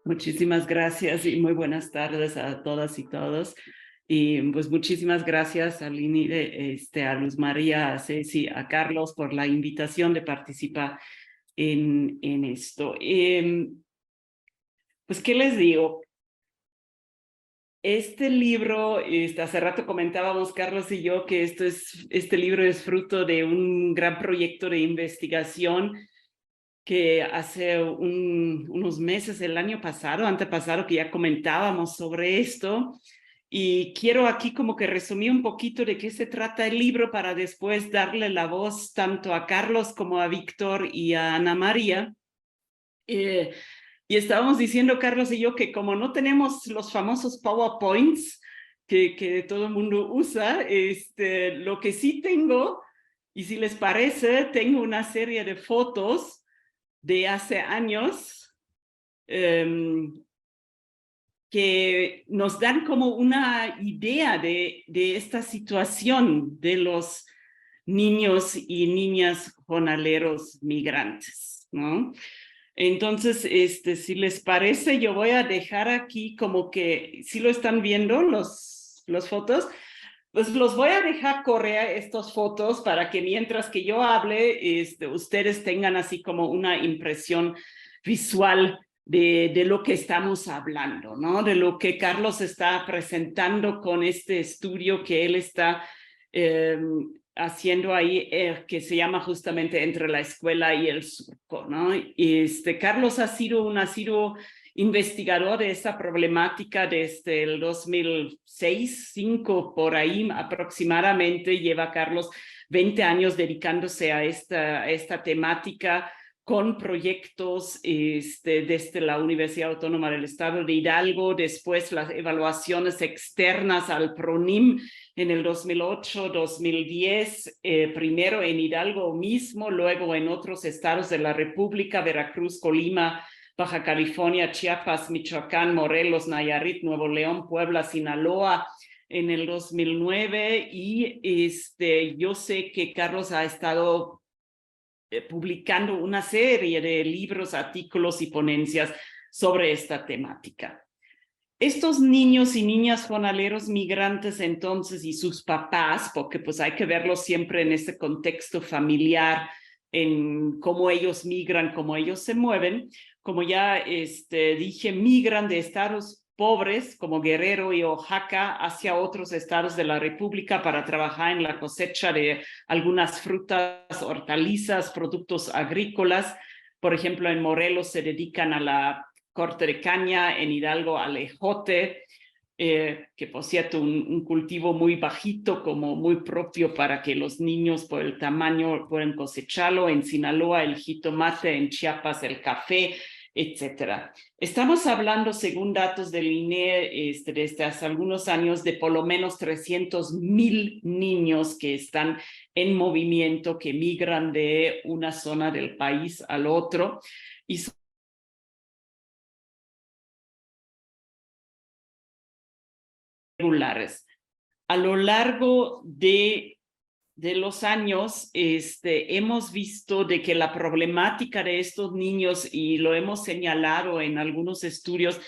Muchísimas gracias y muy buenas tardes a todas y todos. Y pues muchísimas gracias a Lini, a Luz María, a Ceci, a Carlos por la invitación de participar en esto. Pues, ¿qué les digo? Este libro, hace rato comentábamos Carlos y yo que este libro es fruto de un gran proyecto de investigación que hace unos meses, el año pasado, antepasado, que ya comentábamos sobre esto. Y quiero aquí como que resumir un poquito de qué se trata el libro para después darle la voz tanto a Carlos como a Víctor y a Ana María. Y estábamos diciendo, Carlos y yo, que como no tenemos los famosos PowerPoints que todo el mundo usa, lo que sí tengo, y si les parece, tengo una serie de fotos de hace años que nos dan como una idea de esta situación de los niños y niñas jornaleros migrantes, ¿no? Entonces, si les parece, yo voy a dejar aquí como que, si lo están viendo los fotos, pues los voy a dejar correr estas fotos para que mientras que yo hable, ustedes tengan así como una impresión visual de lo que estamos hablando, ¿no? De lo que Carlos está presentando con este estudio que él está haciendo ahí, que se llama justamente Entre la Escuela y el Surco, ¿no? Carlos ha sido investigador de esta problemática desde el 2006, 2005, por ahí aproximadamente. Lleva Carlos 20 años dedicándose a esta temática con proyectos desde la Universidad Autónoma del Estado de Hidalgo, después las evaluaciones externas al PRONIM en el 2008, 2010, primero en Hidalgo mismo, luego en otros estados de la República, Veracruz, Colima, Baja California, Chiapas, Michoacán, Morelos, Nayarit, Nuevo León, Puebla, Sinaloa, en el 2009. Y yo sé que Carlos ha estado publicando una serie de libros, artículos y ponencias sobre esta temática. Estos niños y niñas jornaleros migrantes entonces y sus papás, porque pues hay que verlos siempre en este contexto familiar, en cómo ellos migran, cómo ellos se mueven, como ya dije, migran de estados pobres como Guerrero y Oaxaca hacia otros estados de la República para trabajar en la cosecha de algunas frutas, hortalizas, productos agrícolas. Por ejemplo, en Morelos se dedican a la corte de caña, en Hidalgo al ejote, que por cierto un cultivo muy bajito, como muy propio para que los niños por el tamaño puedan cosecharlo. En Sinaloa el jitomate, en Chiapas el café, etcétera. Estamos hablando, según datos del INE, desde hace algunos años, de por lo menos 300,000 niños que están en movimiento, que migran de una zona del país al otro. Y regulares. A lo largo de los años, hemos visto de que la problemática de estos niños, y lo hemos señalado en algunos estudios,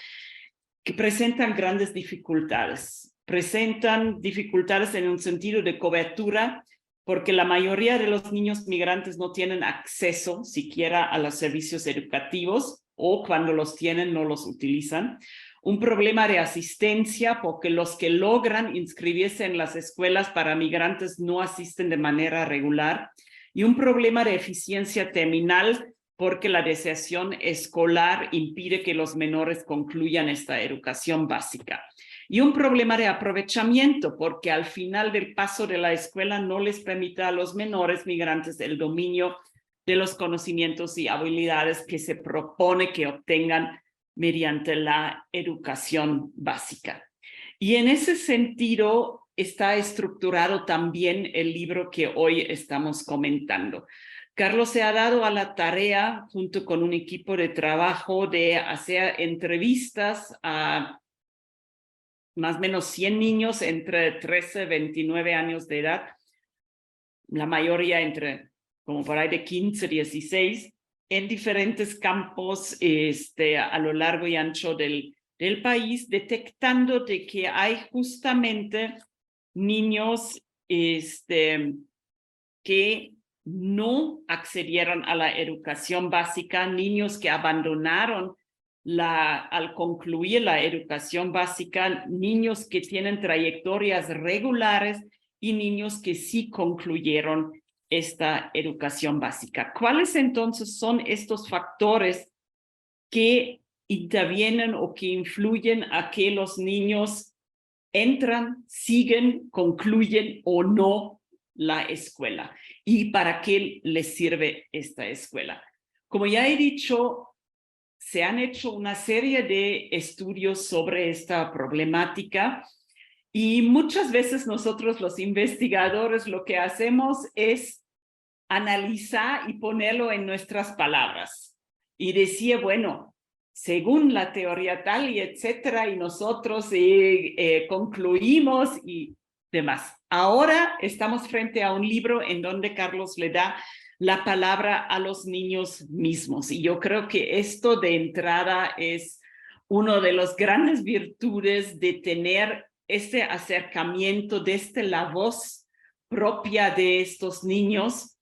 que presentan grandes dificultades. Presentan dificultades en un sentido de cobertura, porque la mayoría de los niños migrantes no tienen acceso siquiera a los servicios educativos, o cuando los tienen no los utilizan. Un problema de asistencia, porque los que logran inscribirse en las escuelas para migrantes no asisten de manera regular. Y un problema de eficiencia terminal, porque la deserción escolar impide que los menores concluyan esta educación básica. Y un problema de aprovechamiento, porque al final del paso de la escuela no les permite a los menores migrantes el dominio de los conocimientos y habilidades que se propone que obtengan mediante la educación básica. Y en ese sentido está estructurado también el libro que hoy estamos comentando. Carlos se ha dado a la tarea, junto con un equipo de trabajo, de hacer entrevistas a más o menos 100 niños entre 13 y 29 años de edad, la mayoría entre como por ahí de 15, 16, en diferentes campos a lo largo y ancho del país, detectando de que hay justamente niños que no accedieron a la educación básica, niños que abandonaron al concluir la educación básica, niños que tienen trayectorias regulares y niños que sí concluyeron esta educación básica. ¿Cuáles entonces son estos factores que intervienen o que influyen a que los niños entran, siguen, concluyen o no la escuela? ¿Y para qué les sirve esta escuela? Como ya he dicho, se han hecho una serie de estudios sobre esta problemática y muchas veces nosotros los investigadores lo que hacemos es analizar y ponerlo en nuestras palabras y decir, bueno, según la teoría tal y etcétera, y nosotros concluimos y demás. Ahora estamos frente a un libro en donde Carlos le da la palabra a los niños mismos. Y yo creo que esto de entrada es una de las grandes virtudes de tener este acercamiento desde la voz propia de estos niños,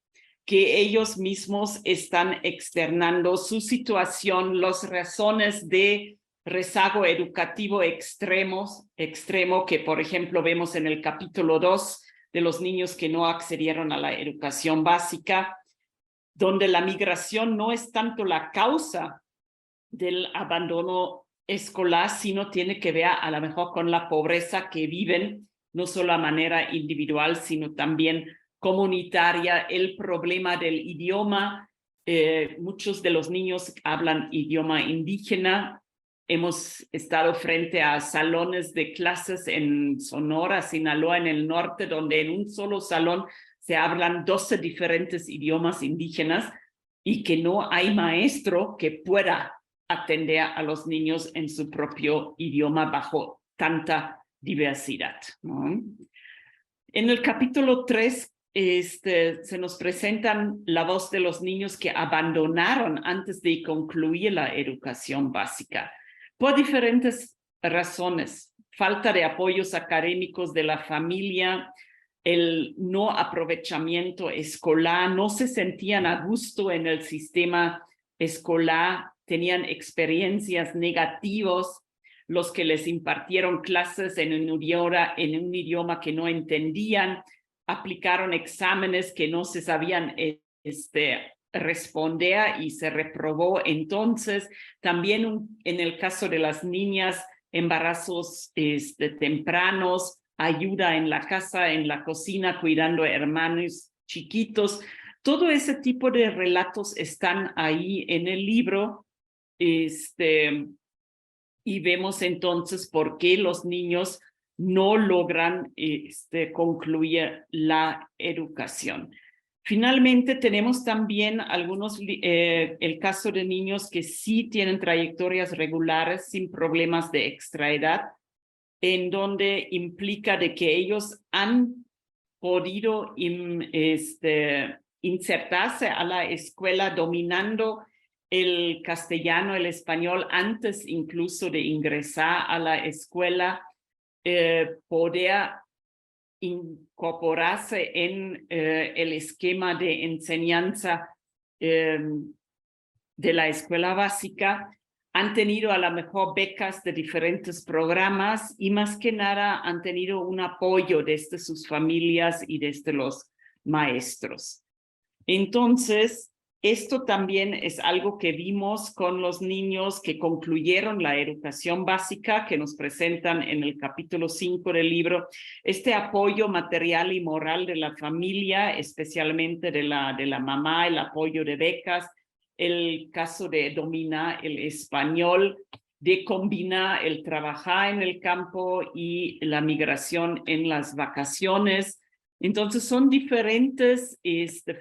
que ellos mismos están externando su situación, las razones de rezago educativo extremo que, por ejemplo, vemos en el capítulo 2 de los niños que no accedieron a la educación básica, donde la migración no es tanto la causa del abandono escolar, sino tiene que ver a lo mejor con la pobreza que viven, no solo a manera individual, sino también comunitaria, el problema del idioma. Muchos de los niños hablan idioma indígena. Hemos estado frente a salones de clases en Sonora, Sinaloa, en el norte, donde en un solo salón se hablan 12 diferentes idiomas indígenas y que no hay maestro que pueda atender a los niños en su propio idioma bajo tanta diversidad, ¿no? En el capítulo 3 se nos presentan la voz de los niños que abandonaron antes de concluir la educación básica por diferentes razones: falta de apoyos académicos de la familia, el no aprovechamiento escolar, no se sentían a gusto en el sistema escolar, tenían experiencias negativas, los que les impartieron clases en un idioma que no entendían, aplicaron exámenes que no se sabían responder y se reprobó. Entonces, también en el caso de las niñas, embarazos tempranos, ayuda en la casa, en la cocina, cuidando a hermanos chiquitos. Todo ese tipo de relatos están ahí en el libro. Y vemos entonces por qué los niños no logran concluir la educación. Finalmente, tenemos también el caso de niños que sí tienen trayectorias regulares sin problemas de extraedad, en donde implica de que ellos han podido insertarse a la escuela dominando el castellano, el español, antes incluso de ingresar a la escuela, poder incorporarse en el esquema de enseñanza de la escuela básica, han tenido a lo mejor becas de diferentes programas y más que nada han tenido un apoyo desde sus familias y desde los maestros. Entonces, esto también es algo que vimos con los niños que concluyeron la educación básica, que nos presentan en el capítulo 5 del libro. Este apoyo material y moral de la familia, especialmente de la mamá, el apoyo de becas, el caso de dominar el español, de combinar el trabajar en el campo y la migración en las vacaciones. Entonces son diferentes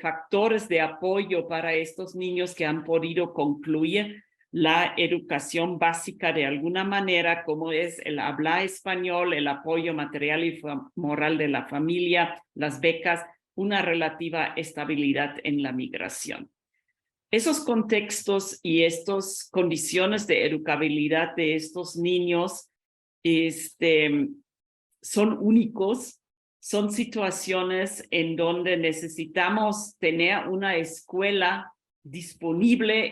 factores de apoyo para estos niños que han podido concluir la educación básica de alguna manera, como es el hablar español, el apoyo material y moral de la familia, las becas, una relativa estabilidad en la migración. esos contextos y estas condiciones de educabilidad de estos niños son únicos, son situaciones en donde necesitamos tener una escuela disponible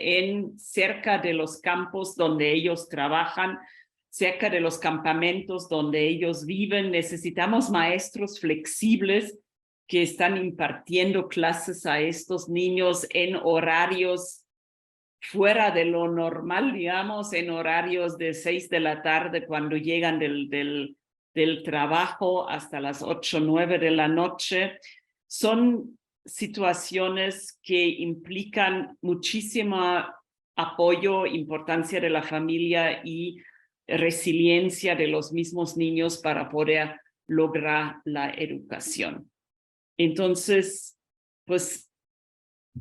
cerca de los campos donde ellos trabajan, cerca de los campamentos donde ellos viven. Necesitamos maestros flexibles que están impartiendo clases a estos niños en horarios fuera de lo normal, digamos, en horarios de 6 de la tarde cuando llegan del trabajo hasta las 8 o 9 de la noche. Son situaciones que implican muchísimo apoyo, importancia de la familia y resiliencia de los mismos niños para poder lograr la educación. Entonces, pues,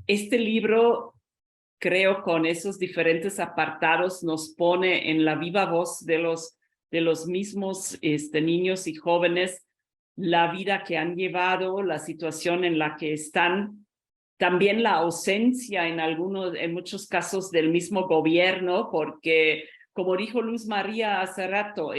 este libro, creo, con esos diferentes apartados, nos pone en la viva voz de los mismos niños y jóvenes la vida que han llevado, la situación en la que están, también la ausencia en muchos casos del mismo gobierno, porque como dijo Luz María hace rato,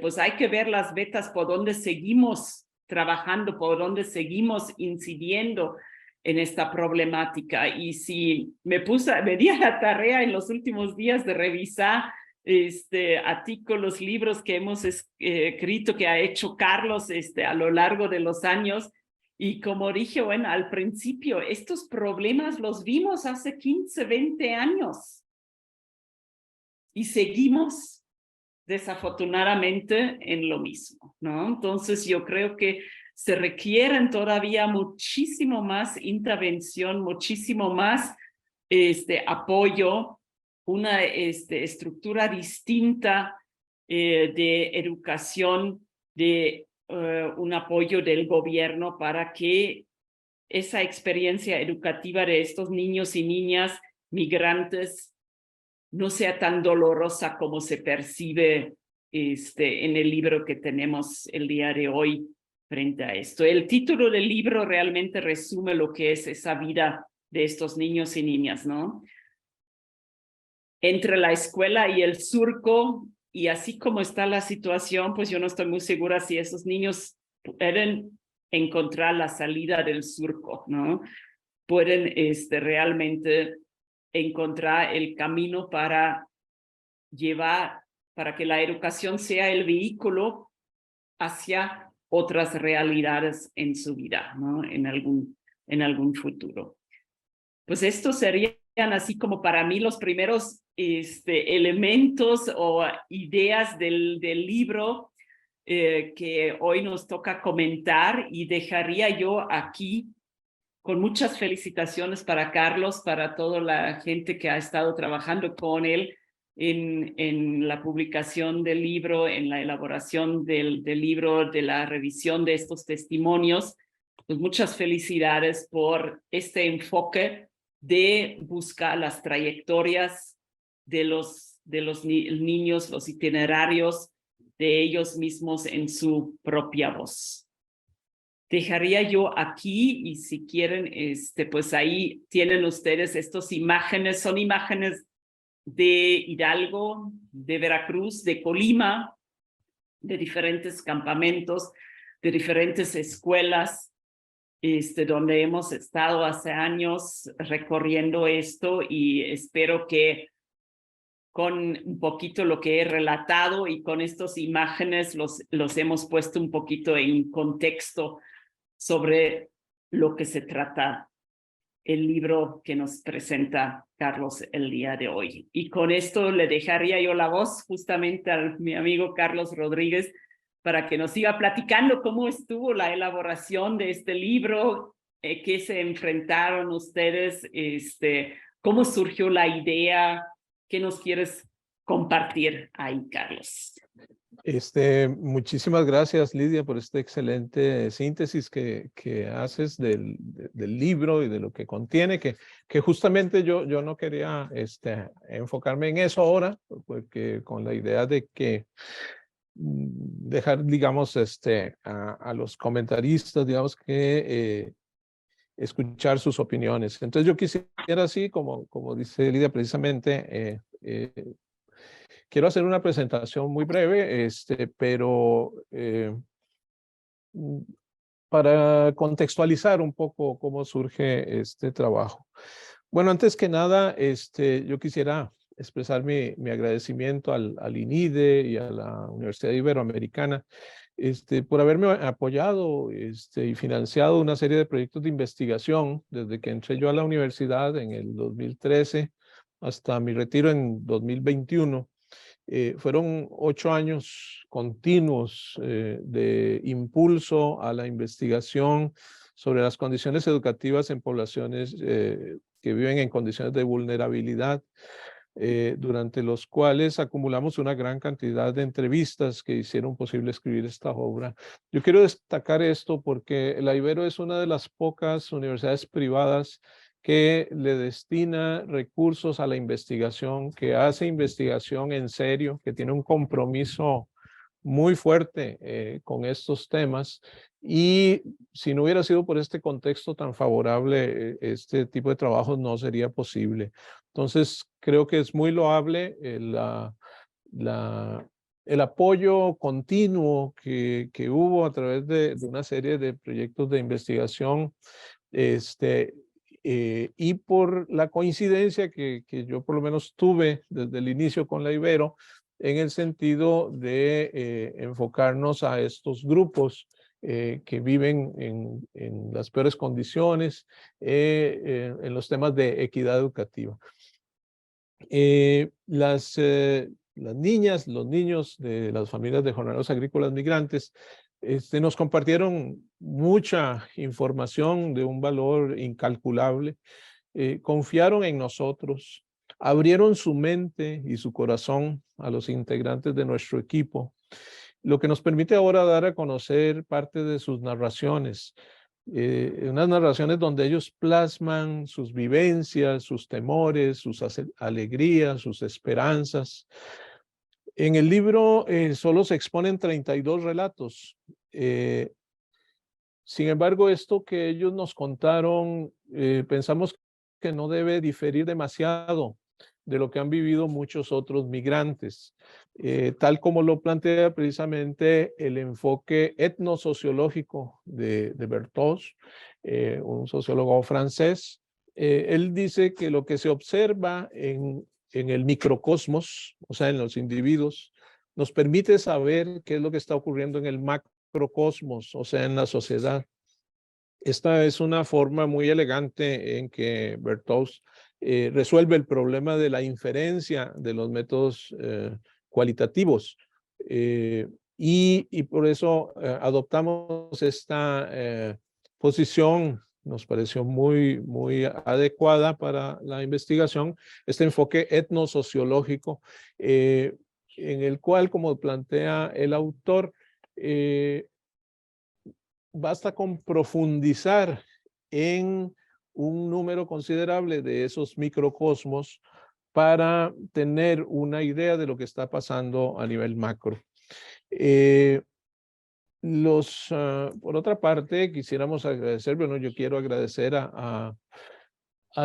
pues hay que ver las vetas por donde seguimos trabajando, por donde seguimos incidiendo en esta problemática. Y si me di a la tarea en los últimos días de revisar artículos, libros que hemos escrito, que ha hecho Carlos a lo largo de los años, y como dije, bueno, al principio, estos problemas los vimos hace 15, 20 años y seguimos desafortunadamente en lo mismo, ¿no? Entonces yo creo que se requieren todavía muchísimo más intervención, muchísimo más apoyo, una estructura distinta de educación, de un apoyo del gobierno para que esa experiencia educativa de estos niños y niñas migrantes no sea tan dolorosa como se percibe en el libro que tenemos el día de hoy frente a esto. El título del libro realmente resume lo que es esa vida de estos niños y niñas, ¿no? Entre la escuela y el surco, y así como está la situación, pues yo no estoy muy segura si esos niños pueden encontrar la salida del surco, ¿no? Pueden realmente encontrar el camino para que la educación sea el vehículo hacia otras realidades en su vida, ¿no? En algún futuro. Pues estos serían así como para mí los primeros elementos o ideas del libro que hoy nos toca comentar, y dejaría yo aquí con muchas felicitaciones para Carlos, para toda la gente que ha estado trabajando con él en la publicación del libro, en la elaboración del libro, de la revisión de estos testimonios. Pues muchas felicidades por este enfoque de buscar las trayectorias de los niños, los itinerarios de ellos mismos en su propia voz. Dejaría yo aquí, y si quieren, pues ahí tienen ustedes estas imágenes, son imágenes de Hidalgo, de Veracruz, de Colima, de diferentes campamentos, de diferentes escuelas, donde hemos estado hace años recorriendo esto, y espero que con un poquito lo que he relatado y con estas imágenes los hemos puesto un poquito en contexto sobre lo que se trata el libro que nos presenta Carlos el día de hoy. Y con esto le dejaría yo la voz justamente a mi amigo Carlos Rodríguez para que nos siga platicando cómo estuvo la elaboración de este libro, qué se enfrentaron ustedes, cómo surgió la idea, qué nos quieres compartir ahí, Carlos. Muchísimas gracias, Lidia, por esta excelente síntesis que haces del libro y de lo que contiene, que justamente yo no quería enfocarme en eso ahora, porque con la idea de que dejar, digamos, a los comentaristas, digamos, que escuchar sus opiniones. Entonces yo quisiera así, como dice Lidia precisamente, quiero hacer una presentación muy breve, pero para contextualizar un poco cómo surge este trabajo. Bueno, antes que nada, yo quisiera expresar mi agradecimiento al INIDE y a la Universidad Iberoamericana por haberme apoyado y financiado una serie de proyectos de investigación desde que entré yo a la universidad en el 2013 hasta mi retiro en 2021. Fueron 8 años continuos de impulso a la investigación sobre las condiciones educativas en poblaciones que viven en condiciones de vulnerabilidad, durante los cuales acumulamos una gran cantidad de entrevistas que hicieron posible escribir esta obra. Yo quiero destacar esto porque la Ibero es una de las pocas universidades privadas que le destina recursos a la investigación, que hace investigación en serio, que tiene un compromiso muy fuerte con estos temas, y si no hubiera sido por este contexto tan favorable, este tipo de trabajos no sería posible. Entonces, creo que es muy loable el apoyo continuo que hubo a través de una serie de proyectos de investigación, y por la coincidencia que yo por lo menos tuve desde el inicio con la Ibero, en el sentido de enfocarnos a estos grupos que viven en las peores condiciones, en los temas de equidad educativa. Las niñas, los niños de las familias de jornaleros agrícolas migrantes nos compartieron mucha información de un valor incalculable, confiaron en nosotros, abrieron su mente y su corazón a los integrantes de nuestro equipo, lo que nos permite ahora dar a conocer parte de sus narraciones, unas narraciones donde ellos plasman sus vivencias, sus temores, sus alegrías, sus esperanzas. En el libro solo se exponen 32 relatos. Sin embargo, esto que ellos nos contaron, pensamos que no debe diferir demasiado de lo que han vivido muchos otros migrantes, tal como lo plantea precisamente el enfoque etnosociológico de Berthoz, un sociólogo francés. Él dice que lo que se observa en el microcosmos, o sea, en los individuos, nos permite saber qué es lo que está ocurriendo en el macrocosmos, o sea, en la sociedad. Esta es una forma muy elegante en que Berthoz resuelve el problema de la inferencia de los métodos cualitativos, y por eso adoptamos esta posición. Nos pareció muy adecuada para la investigación, este enfoque etnosociológico, en el cual, como plantea el autor, basta con profundizar en un número considerable de esos microcosmos para tener una idea de lo que está pasando a nivel macro. Por otra parte, quisiéramos agradecer, bueno, yo quiero agradecer a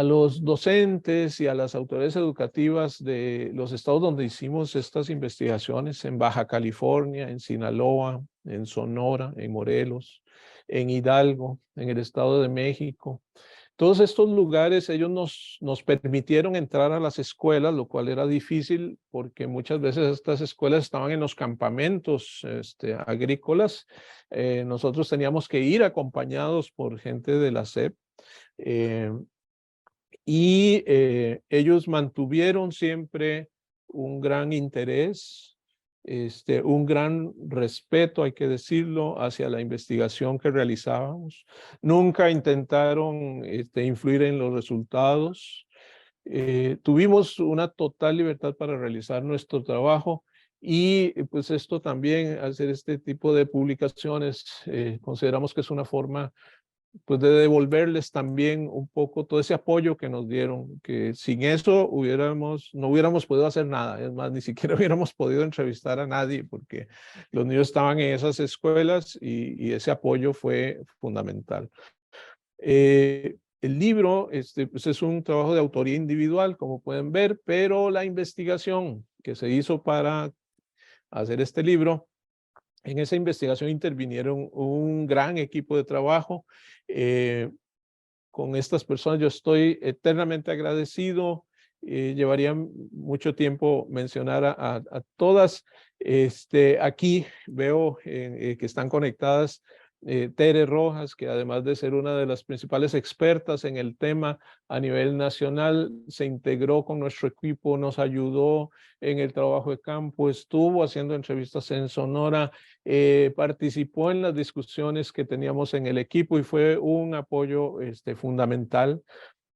los docentes y a las autoridades educativas de los estados donde hicimos estas investigaciones, en Baja California, en Sinaloa, en Sonora, en Morelos, en Hidalgo, en el Estado de México. Todos estos lugares, ellos nos permitieron entrar a las escuelas, lo cual era difícil porque muchas veces estas escuelas estaban en los campamentos agrícolas. Nosotros teníamos que ir acompañados por gente de la SEP. Y ellos mantuvieron siempre un gran interés, un gran respeto, hay que decirlo, hacia la investigación que realizábamos. Nunca intentaron influir en los resultados. Tuvimos una total libertad para realizar nuestro trabajo, y pues esto también, hacer este tipo de publicaciones, consideramos que es una forma pues de devolverles también un poco todo ese apoyo que nos dieron, que sin eso no hubiéramos podido hacer nada. Es más, ni siquiera hubiéramos podido entrevistar a nadie, porque los niños estaban en esas escuelas y ese apoyo fue fundamental. El libro pues es un trabajo de autoría individual, como pueden ver, pero la investigación que se hizo para hacer este libro, en esa investigación intervinieron un gran equipo de trabajo. Con estas personas yo estoy eternamente agradecido. Llevaría mucho tiempo mencionar a todas. Aquí veo que están conectadas Tere Rojas, que además de ser una de las principales expertas en el tema a nivel nacional, se integró con nuestro equipo, nos ayudó en el trabajo de campo, estuvo haciendo entrevistas en Sonora, participó en las discusiones que teníamos en el equipo y fue un apoyo fundamental.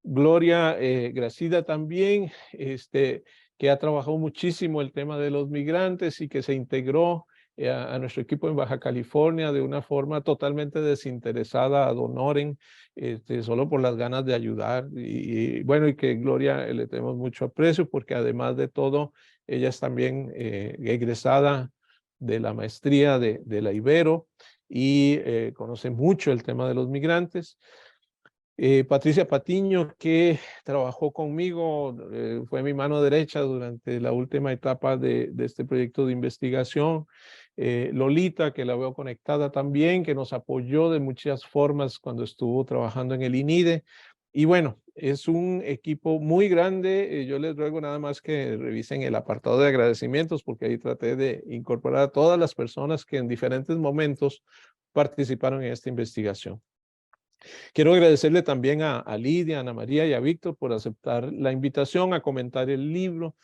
Gloria Gracida también, que ha trabajado muchísimo el tema de los migrantes y que se integró a nuestro equipo en Baja California de una forma totalmente desinteresada, ad honorem, solo por las ganas de ayudar. Bueno, y que Gloria le tenemos mucho aprecio porque además de todo, ella es también egresada de la maestría de la Ibero y conoce mucho el tema de los migrantes. Patricia Patiño, que trabajó conmigo, fue mi mano derecha durante la última etapa de este proyecto de investigación. Lolita, que la veo conectada también, que nos apoyó de muchas formas cuando estuvo trabajando en el INIDE. Y bueno, es un equipo muy grande. Yo les ruego nada más que revisen el apartado de agradecimientos, porque ahí traté de incorporar a todas las personas que en diferentes momentos participaron en esta investigación. Quiero agradecerle también a Lidia, a Ana María y a Víctor por aceptar la invitación a comentar el libro,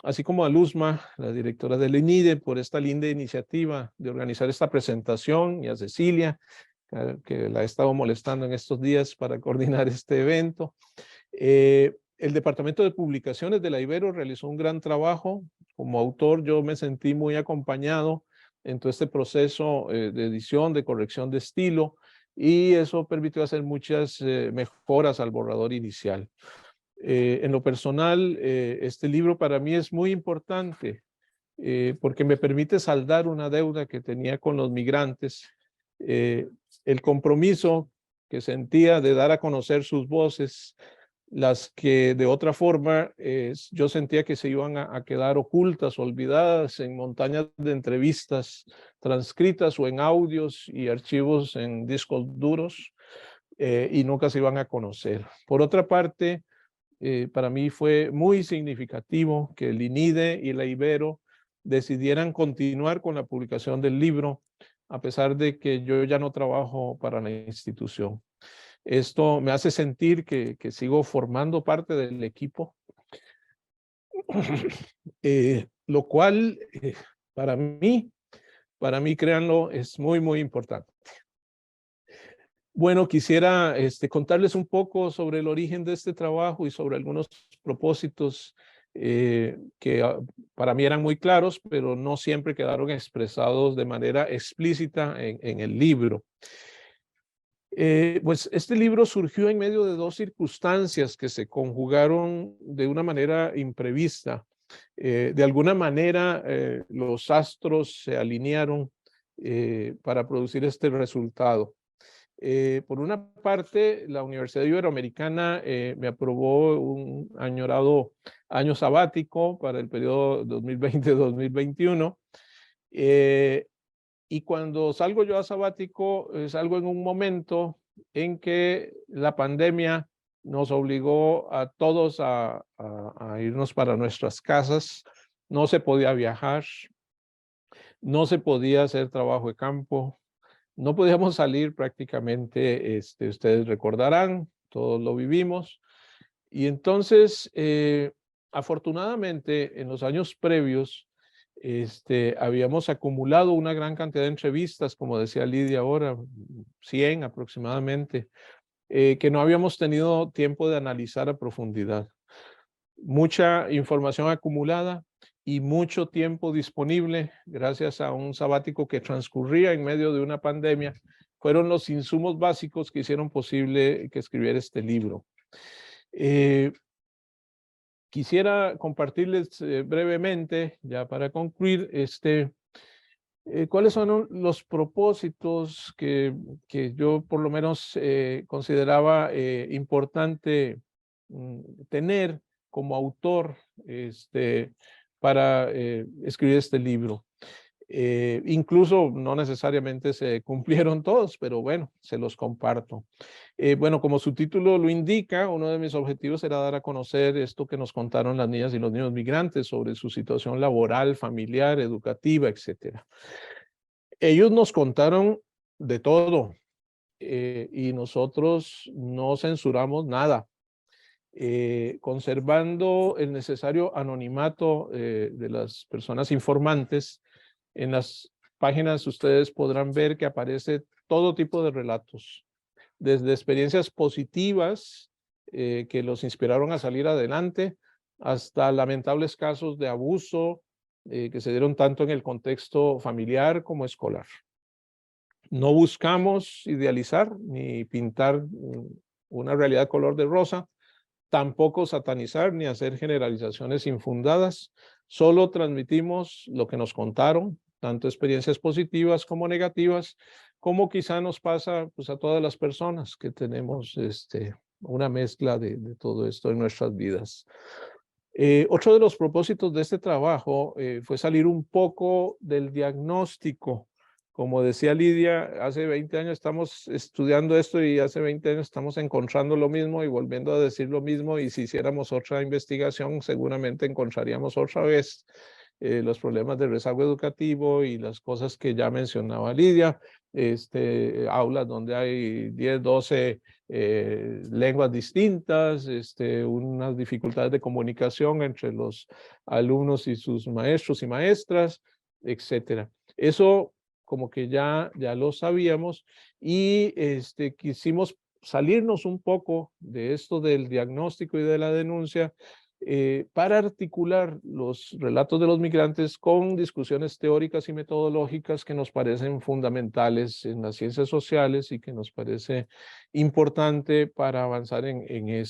así como a Luzma, la directora del INIDE, por esta linda iniciativa de organizar esta presentación, y a Cecilia, que la he estado molestando en estos días para coordinar este evento. El Departamento de Publicaciones de la Ibero realizó un gran trabajo. Como autor, yo me sentí muy acompañado en todo este proceso de edición, de corrección de estilo, y eso permitió hacer muchas mejoras al borrador inicial. En lo personal, este libro para mí es muy importante porque me permite saldar una deuda que tenía con los migrantes, el compromiso que sentía de dar a conocer sus voces, las que de otra forma yo sentía que se iban a quedar ocultas, olvidadas en montañas de entrevistas transcritas o en audios y archivos en discos duros, y nunca se iban a conocer. Por otra parte, para mí fue muy significativo que el INIDE y la Ibero decidieran continuar con la publicación del libro, a pesar de que yo ya no trabajo para la institución. Esto me hace sentir que sigo formando parte del equipo, lo cual para mí, créanlo, es muy, muy importante. Bueno, quisiera contarles un poco sobre el origen de este trabajo y sobre algunos propósitos que para mí eran muy claros, pero no siempre quedaron expresados de manera explícita en el libro. Pues este libro surgió en medio de dos circunstancias que se conjugaron de una manera imprevista. De alguna manera los astros se alinearon para producir este resultado. Por una parte, la Universidad Iberoamericana me aprobó un añorado año sabático para el periodo 2020-2021. Y cuando salgo yo a sabático, salgo en un momento en que la pandemia nos obligó a todos a irnos para nuestras casas. No se podía viajar, no se podía hacer trabajo de campo, no podíamos salir prácticamente, ustedes recordarán, todos lo vivimos. Y entonces, afortunadamente, en los años previos, habíamos acumulado una gran cantidad de entrevistas, como decía Lidia ahora, 100 aproximadamente, que no habíamos tenido tiempo de analizar a profundidad. Mucha información acumulada y mucho tiempo disponible gracias a un sabático que transcurría en medio de una pandemia, fueron los insumos básicos que hicieron posible que escribiera este libro. Quisiera compartirles brevemente, ya para concluir, ¿Cuáles son los propósitos que yo por lo menos consideraba importante tener como autor para escribir este libro? Incluso no necesariamente se cumplieron todos, pero bueno, se los comparto. Bueno, como su título lo indica, uno de mis objetivos era dar a conocer esto que nos contaron las niñas y los niños migrantes sobre su situación laboral, familiar, educativa, etcétera. Ellos nos contaron de todo y nosotros no censuramos nada, conservando el necesario anonimato de las personas informantes. En las páginas ustedes podrán ver que aparece todo tipo de relatos, desde experiencias positivas que los inspiraron a salir adelante, hasta lamentables casos de abuso que se dieron tanto en el contexto familiar como escolar. No buscamos idealizar ni pintar una realidad color de rosa, tampoco satanizar ni hacer generalizaciones infundadas. Solo transmitimos lo que nos contaron, tanto experiencias positivas como negativas, como quizá nos pasa pues, a todas las personas que tenemos una mezcla de todo esto en nuestras vidas. Otro de los propósitos de este trabajo fue salir un poco del diagnóstico. Como decía Lidia, hace 20 años estamos estudiando esto y hace 20 años estamos encontrando lo mismo y volviendo a decir lo mismo, y si hiciéramos otra investigación seguramente encontraríamos otra vez los problemas de rezago educativo y las cosas que ya mencionaba Lidia, aulas donde hay 10, 12 lenguas distintas, unas dificultades de comunicación entre los alumnos y sus maestros y maestras, etcétera. Eso como que ya lo sabíamos y quisimos salirnos un poco de esto del diagnóstico y de la denuncia para articular los relatos de los migrantes con discusiones teóricas y metodológicas que nos parecen fundamentales en las ciencias sociales y que nos parece importante para avanzar en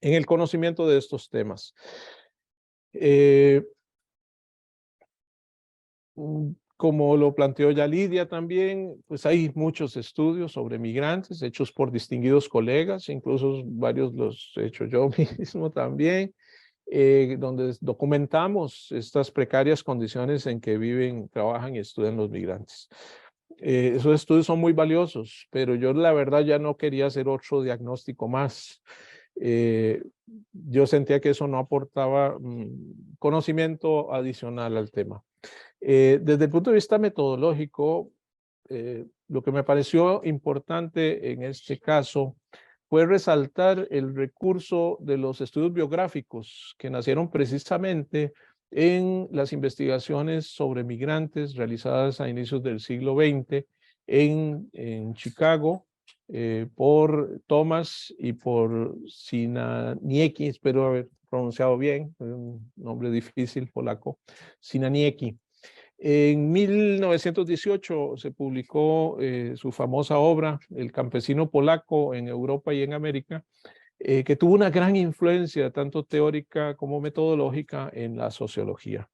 el conocimiento de estos temas. Como lo planteó ya Lidia también, pues hay muchos estudios sobre migrantes hechos por distinguidos colegas, incluso varios los he hecho yo mismo también, donde documentamos estas precarias condiciones en que viven, trabajan y estudian los migrantes. Esos estudios son muy valiosos, pero yo la verdad ya no quería hacer otro diagnóstico más. Yo sentía que eso no aportaba conocimiento adicional al tema. Desde el punto de vista metodológico, lo que me pareció importante en este caso fue resaltar el recurso de los estudios biográficos que nacieron precisamente en las investigaciones sobre migrantes realizadas a inicios del siglo XX en Chicago por Thomas y por Sinaniecki, espero haber pronunciado bien, un nombre difícil polaco, Sinaniecki. En 1918 se publicó su famosa obra, El campesino polaco en Europa y en América, que tuvo una gran influencia, tanto teórica como metodológica, en la sociología.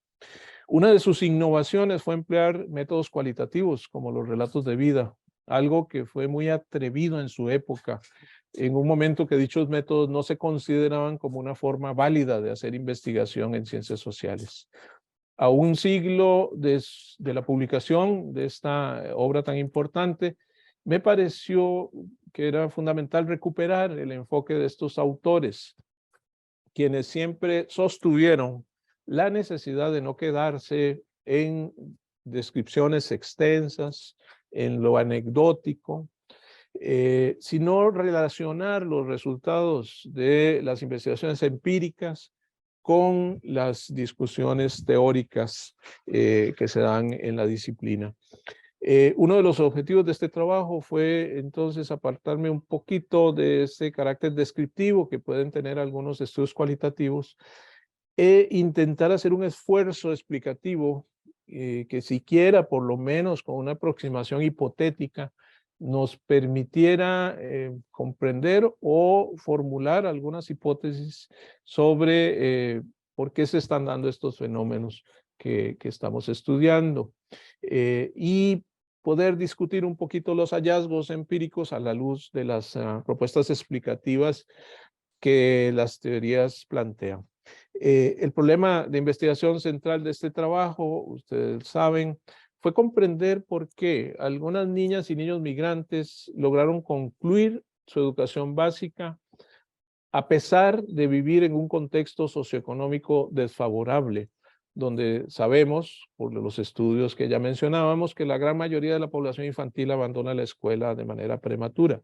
Una de sus innovaciones fue emplear métodos cualitativos, como los relatos de vida, algo que fue muy atrevido en su época, en un momento que dichos métodos no se consideraban como una forma válida de hacer investigación en ciencias sociales. A un siglo de la publicación de esta obra tan importante, me pareció que era fundamental recuperar el enfoque de estos autores, quienes siempre sostuvieron la necesidad de no quedarse en descripciones extensas, en lo anecdótico, sino relacionar los resultados de las investigaciones empíricas con las discusiones teóricas que se dan en la disciplina. Uno de los objetivos de este trabajo fue entonces apartarme un poquito de ese carácter descriptivo que pueden tener algunos estudios cualitativos e intentar hacer un esfuerzo explicativo que siquiera por lo menos con una aproximación hipotética nos permitiera comprender o formular algunas hipótesis sobre por qué se están dando estos fenómenos que estamos estudiando y poder discutir un poquito los hallazgos empíricos a la luz de las propuestas explicativas que las teorías plantean. El problema de investigación central de este trabajo, ustedes saben, fue comprender por qué algunas niñas y niños migrantes lograron concluir su educación básica a pesar de vivir en un contexto socioeconómico desfavorable, donde sabemos, por los estudios que ya mencionábamos, que la gran mayoría de la población infantil abandona la escuela de manera prematura.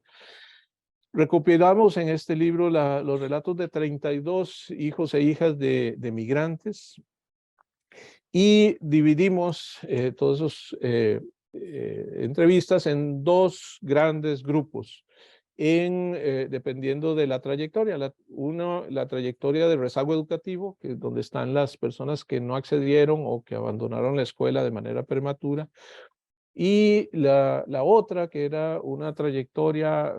Recopilamos en este libro los relatos de 32 hijos e hijas de migrantes y dividimos todas esas entrevistas en dos grandes grupos, dependiendo de la trayectoria. La trayectoria de rezago educativo, que es donde están las personas que no accedieron o que abandonaron la escuela de manera prematura, y la otra, que era una trayectoria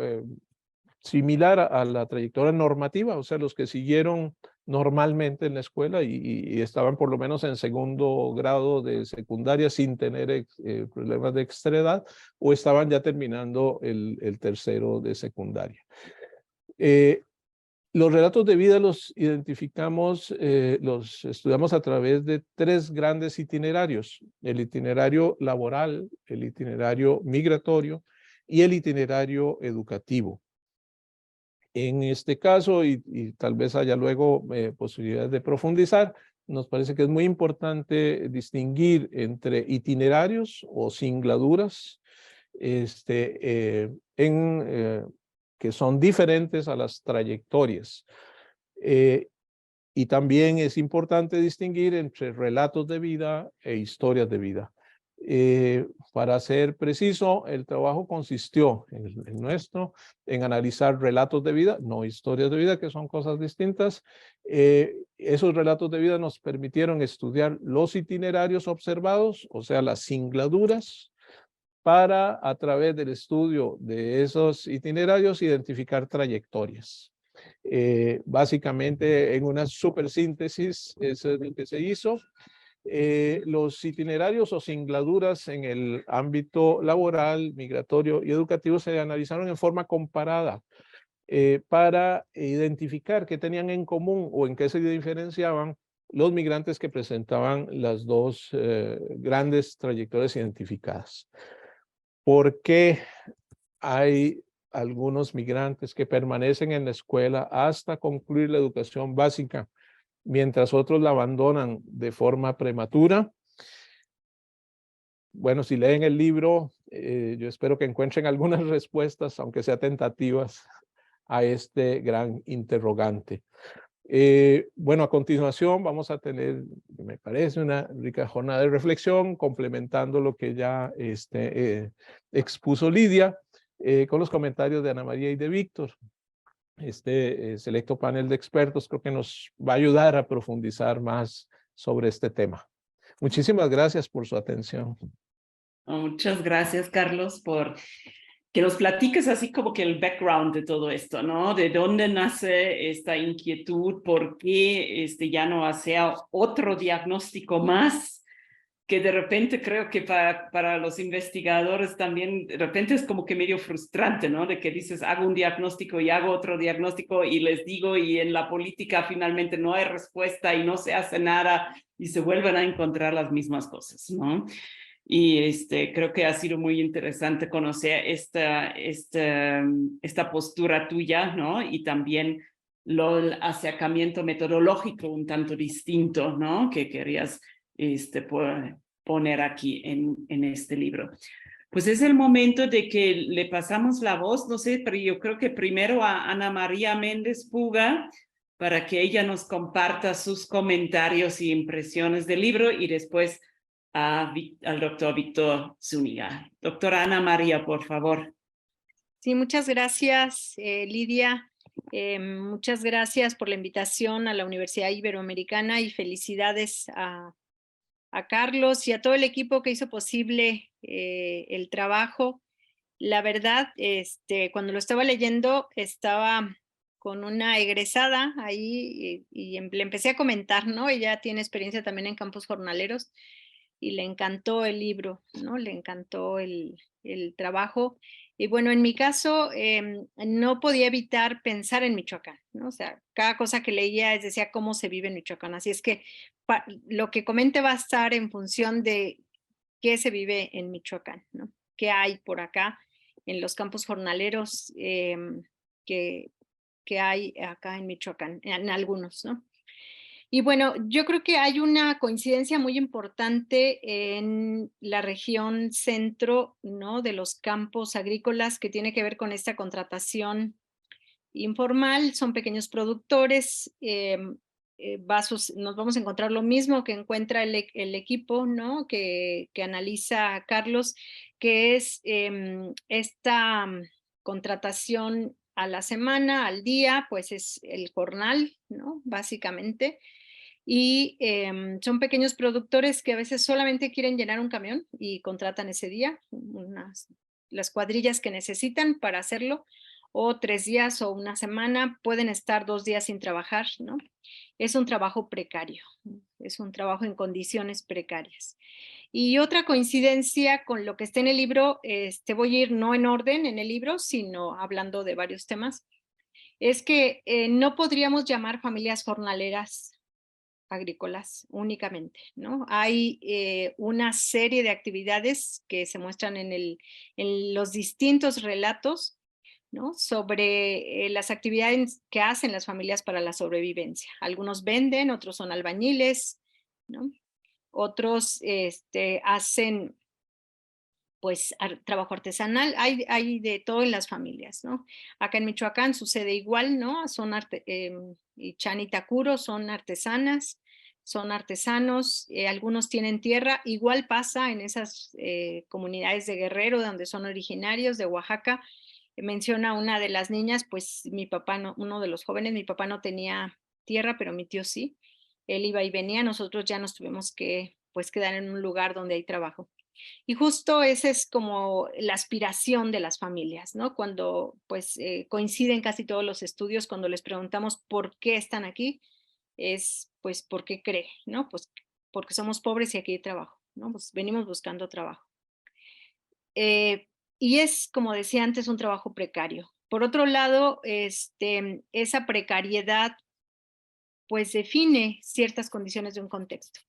similar a la trayectoria normativa, o sea, los que siguieron normalmente en la escuela y estaban por lo menos en segundo grado de secundaria sin tener problemas de extra edad, o estaban ya terminando el tercero de secundaria. Los relatos de vida los identificamos, los estudiamos a través de tres grandes itinerarios: el itinerario laboral, el itinerario migratorio y el itinerario educativo. En este caso, y tal vez haya luego posibilidades de profundizar, nos parece que es muy importante distinguir entre itinerarios o singladuras que son diferentes a las trayectorias. Y también es importante distinguir entre relatos de vida e historias de vida. Para ser preciso, el trabajo consistió en nuestro en analizar relatos de vida, no historias de vida, que son cosas distintas. Esos relatos de vida nos permitieron estudiar los itinerarios observados, o sea, las singladuras, para, a través del estudio de esos itinerarios, identificar trayectorias. Básicamente, en una supersíntesis, eso es lo que se hizo. Los itinerarios o singladuras en el ámbito laboral, migratorio y educativo se analizaron en forma comparada para identificar qué tenían en común o en qué se diferenciaban los migrantes que presentaban las dos grandes trayectorias identificadas. ¿Por qué hay algunos migrantes que permanecen en la escuela hasta concluir la educación básica, mientras otros la abandonan de forma prematura? Bueno, si leen el libro, yo espero que encuentren algunas respuestas, aunque sean tentativas, a este gran interrogante. Bueno, a continuación vamos a tener, me parece, una rica jornada de reflexión, complementando lo que ya expuso Lidia, con los comentarios de Ana María y de Víctor. Este selecto panel de expertos creo que nos va a ayudar a profundizar más sobre este tema. Muchísimas gracias por su atención. Muchas gracias, Carlos, por que nos platiques así como que el background de todo esto, ¿no? De dónde nace esta inquietud, por qué ya no sea otro diagnóstico más, que de repente creo que para los investigadores también de repente es como que medio frustrante, ¿no? De que dices, hago un diagnóstico y hago otro diagnóstico y les digo, y en la política finalmente no hay respuesta y no se hace nada y se vuelven a encontrar las mismas cosas, ¿no? Y creo que ha sido muy interesante conocer esta postura tuya, ¿no? Y también el acercamiento metodológico un tanto distinto, ¿no? Que querías poner aquí en este libro. Pues es el momento de que le pasamos la voz, no sé, pero yo creo que primero a Ana María Méndez Puga, para que ella nos comparta sus comentarios y impresiones del libro, y después al doctor Víctor Zúñiga. Doctora Ana María, por favor. Sí, muchas gracias, Lidia. Muchas gracias por la invitación a la Universidad Iberoamericana y felicidades a Carlos y a todo el equipo que hizo posible el trabajo. La verdad, cuando lo estaba leyendo, estaba con una egresada ahí y le empecé a comentar, ¿no? Ella tiene experiencia también en campos jornaleros y le encantó el libro, ¿no? Le encantó el trabajo. Y bueno, en mi caso, no podía evitar pensar en Michoacán, ¿no? O sea, cada cosa que leía decía cómo se vive en Michoacán. Así es que lo que comente va a estar en función de qué se vive en Michoacán, ¿no? ¿Qué hay por acá en los campos jornaleros que hay acá en Michoacán, en algunos, ¿no? Y bueno, yo creo que hay una coincidencia muy importante en la región centro, ¿no? De los campos agrícolas que tiene que ver con esta contratación informal. Son pequeños productores. Nos vamos a encontrar lo mismo que encuentra el equipo, ¿no? Que analiza Carlos, que es esta contratación a la semana, al día, pues es el jornal, ¿no? Básicamente. Y son pequeños productores que a veces solamente quieren llenar un camión y contratan ese día, las cuadrillas que necesitan para hacerlo, o 3 días o una semana, pueden estar 2 días sin trabajar, ¿no? Es un trabajo precario, es un trabajo en condiciones precarias. Y otra coincidencia con lo que está en el libro, voy a ir no en orden en el libro, sino hablando de varios temas, es que no podríamos llamar familias jornaleras agrícolas únicamente, ¿no? Hay una serie de actividades que se muestran en los distintos relatos, ¿no? Sobre las actividades que hacen las familias para la sobrevivencia. Algunos venden, otros son albañiles, ¿no? Otros hacen pues trabajo artesanal, hay de todo en las familias, ¿no? Acá en Michoacán sucede igual, ¿no? Ichan y Takuro son artesanas, son artesanos, algunos tienen tierra, igual pasa en esas comunidades de Guerrero, donde son originarios, de Oaxaca. Menciona una de las niñas, pues mi papá, no, uno de los jóvenes, mi papá no tenía tierra, pero mi tío sí, él iba y venía, nosotros ya nos tuvimos que pues quedar en un lugar donde hay trabajo. Y justo esa es como la aspiración de las familias, ¿no? Cuando pues coinciden casi todos los estudios, cuando les preguntamos por qué están aquí, es pues por qué cree, ¿no? Pues porque somos pobres y aquí hay trabajo, ¿no? Pues venimos buscando trabajo. Y es, como decía antes, un trabajo precario. Por otro lado, esa precariedad pues define ciertas condiciones de un contexto.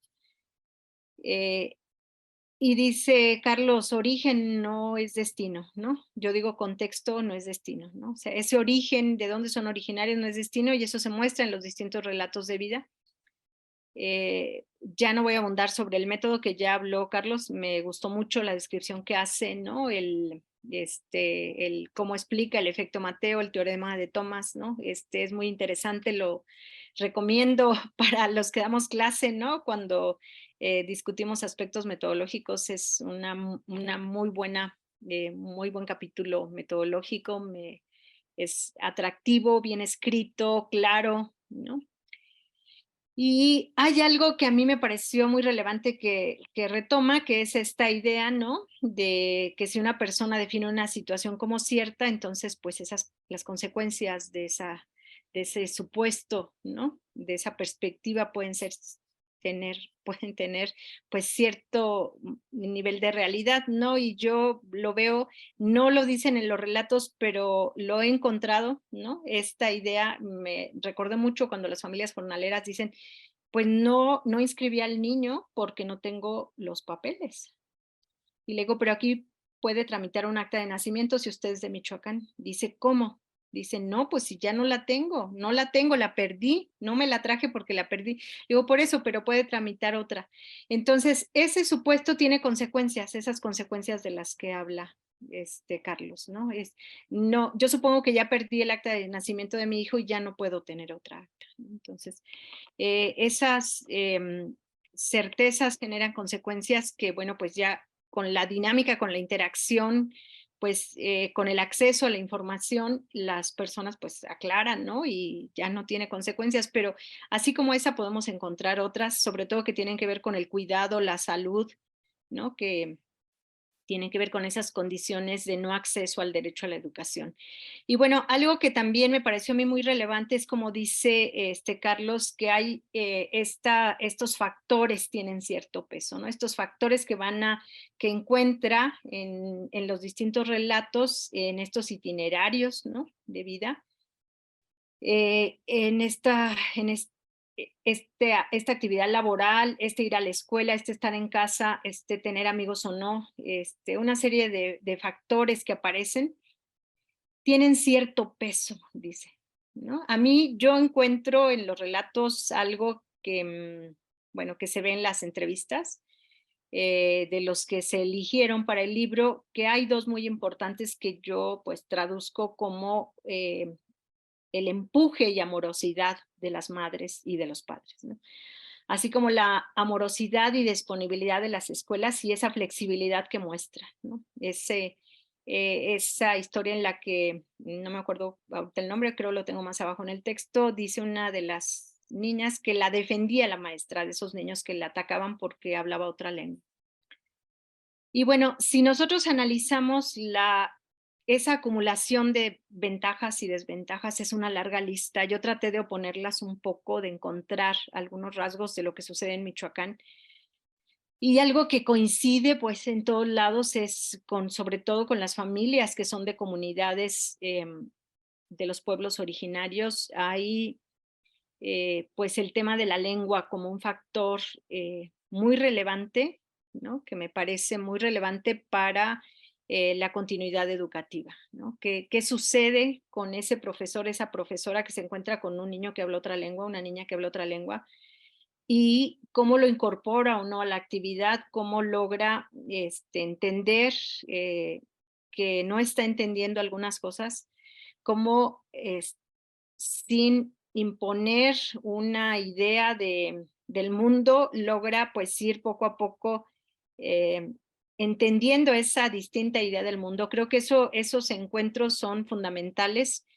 Y dice Carlos, origen no es destino, ¿no? Yo digo contexto no es destino, ¿no? O sea, ese origen, de dónde son originarios no es destino y eso se muestra en los distintos relatos de vida. Ya no voy a abundar sobre el método que ya habló Carlos, me gustó mucho la descripción que hace, ¿no? El cómo explica el efecto Mateo, el teorema de Thomas, ¿no? Es muy interesante, lo recomiendo para los que damos clase, ¿no? Cuando discutimos aspectos metodológicos, es una muy buena, muy buen capítulo metodológico, es atractivo, bien escrito, claro, ¿no? Y hay algo que a mí me pareció muy relevante que retoma, que es esta idea, ¿no? De que si una persona define una situación como cierta, entonces pues las consecuencias de ese supuesto, ¿no? De esa perspectiva pueden tener pues cierto nivel de realidad, ¿no? Y yo lo veo, no lo dicen en los relatos, pero lo he encontrado, ¿no? Esta idea me recordé mucho cuando las familias jornaleras dicen, pues no inscribí al niño porque no tengo los papeles. Y le digo, pero aquí puede tramitar un acta de nacimiento si usted es de Michoacán. Dice, ¿cómo? Dice, no, pues si ya no la tengo, la perdí, no me la traje porque la perdí. Digo, por eso, pero puede tramitar otra. Entonces, ese supuesto tiene consecuencias, esas consecuencias de las que habla Carlos, ¿no? No, yo supongo que ya perdí el acta de nacimiento de mi hijo y ya no puedo tener otra acta, ¿no? Entonces, esas certezas generan consecuencias que, bueno, pues ya con la dinámica, con la interacción, pues con el acceso a la información, las personas pues aclaran, ¿no? Y ya no tiene consecuencias, pero así como esa podemos encontrar otras, sobre todo que tienen que ver con el cuidado, la salud, ¿no? Que tiene que ver con esas condiciones de no acceso al derecho a la educación. Y bueno, algo que también me pareció a mí muy relevante es como dice Carlos, que hay estos factores tienen cierto peso, ¿no? Estos factores que encuentra en los distintos relatos, en estos itinerarios, ¿no?, de vida, en esta actividad laboral, ir a la escuela, estar en casa, tener amigos o no, una serie de factores que aparecen, tienen cierto peso, dice, ¿no? A mí yo encuentro en los relatos algo que, bueno, que se ve en las entrevistas, de los que se eligieron para el libro, que hay dos muy importantes que yo pues traduzco como el empuje y amorosidad de las madres y de los padres, ¿no? Así como la amorosidad y disponibilidad de las escuelas y esa flexibilidad que muestra, ¿no? Esa historia en la que, no me acuerdo ahorita el nombre, creo lo tengo más abajo en el texto, dice una de las niñas que la defendía la maestra de esos niños que la atacaban porque hablaba otra lengua. Y bueno, si nosotros analizamos esa acumulación de ventajas y desventajas, es una larga lista. Yo traté de oponerlas un poco, de encontrar algunos rasgos de lo que sucede en Michoacán. Y algo que coincide pues en todos lados es sobre todo con las familias que son de comunidades de los pueblos originarios. Hay pues el tema de la lengua como un factor muy relevante, ¿no?, que me parece muy relevante para la continuidad educativa, ¿no? ¿Qué sucede con ese profesor, esa profesora que se encuentra con un niño que habla otra lengua, una niña que habla otra lengua? Y cómo lo incorpora o no a la actividad, cómo logra entender que no está entendiendo algunas cosas, cómo sin imponer una idea del mundo, logra pues ir poco a poco entendiendo esa distinta idea del mundo. Creo que esos encuentros son fundamentales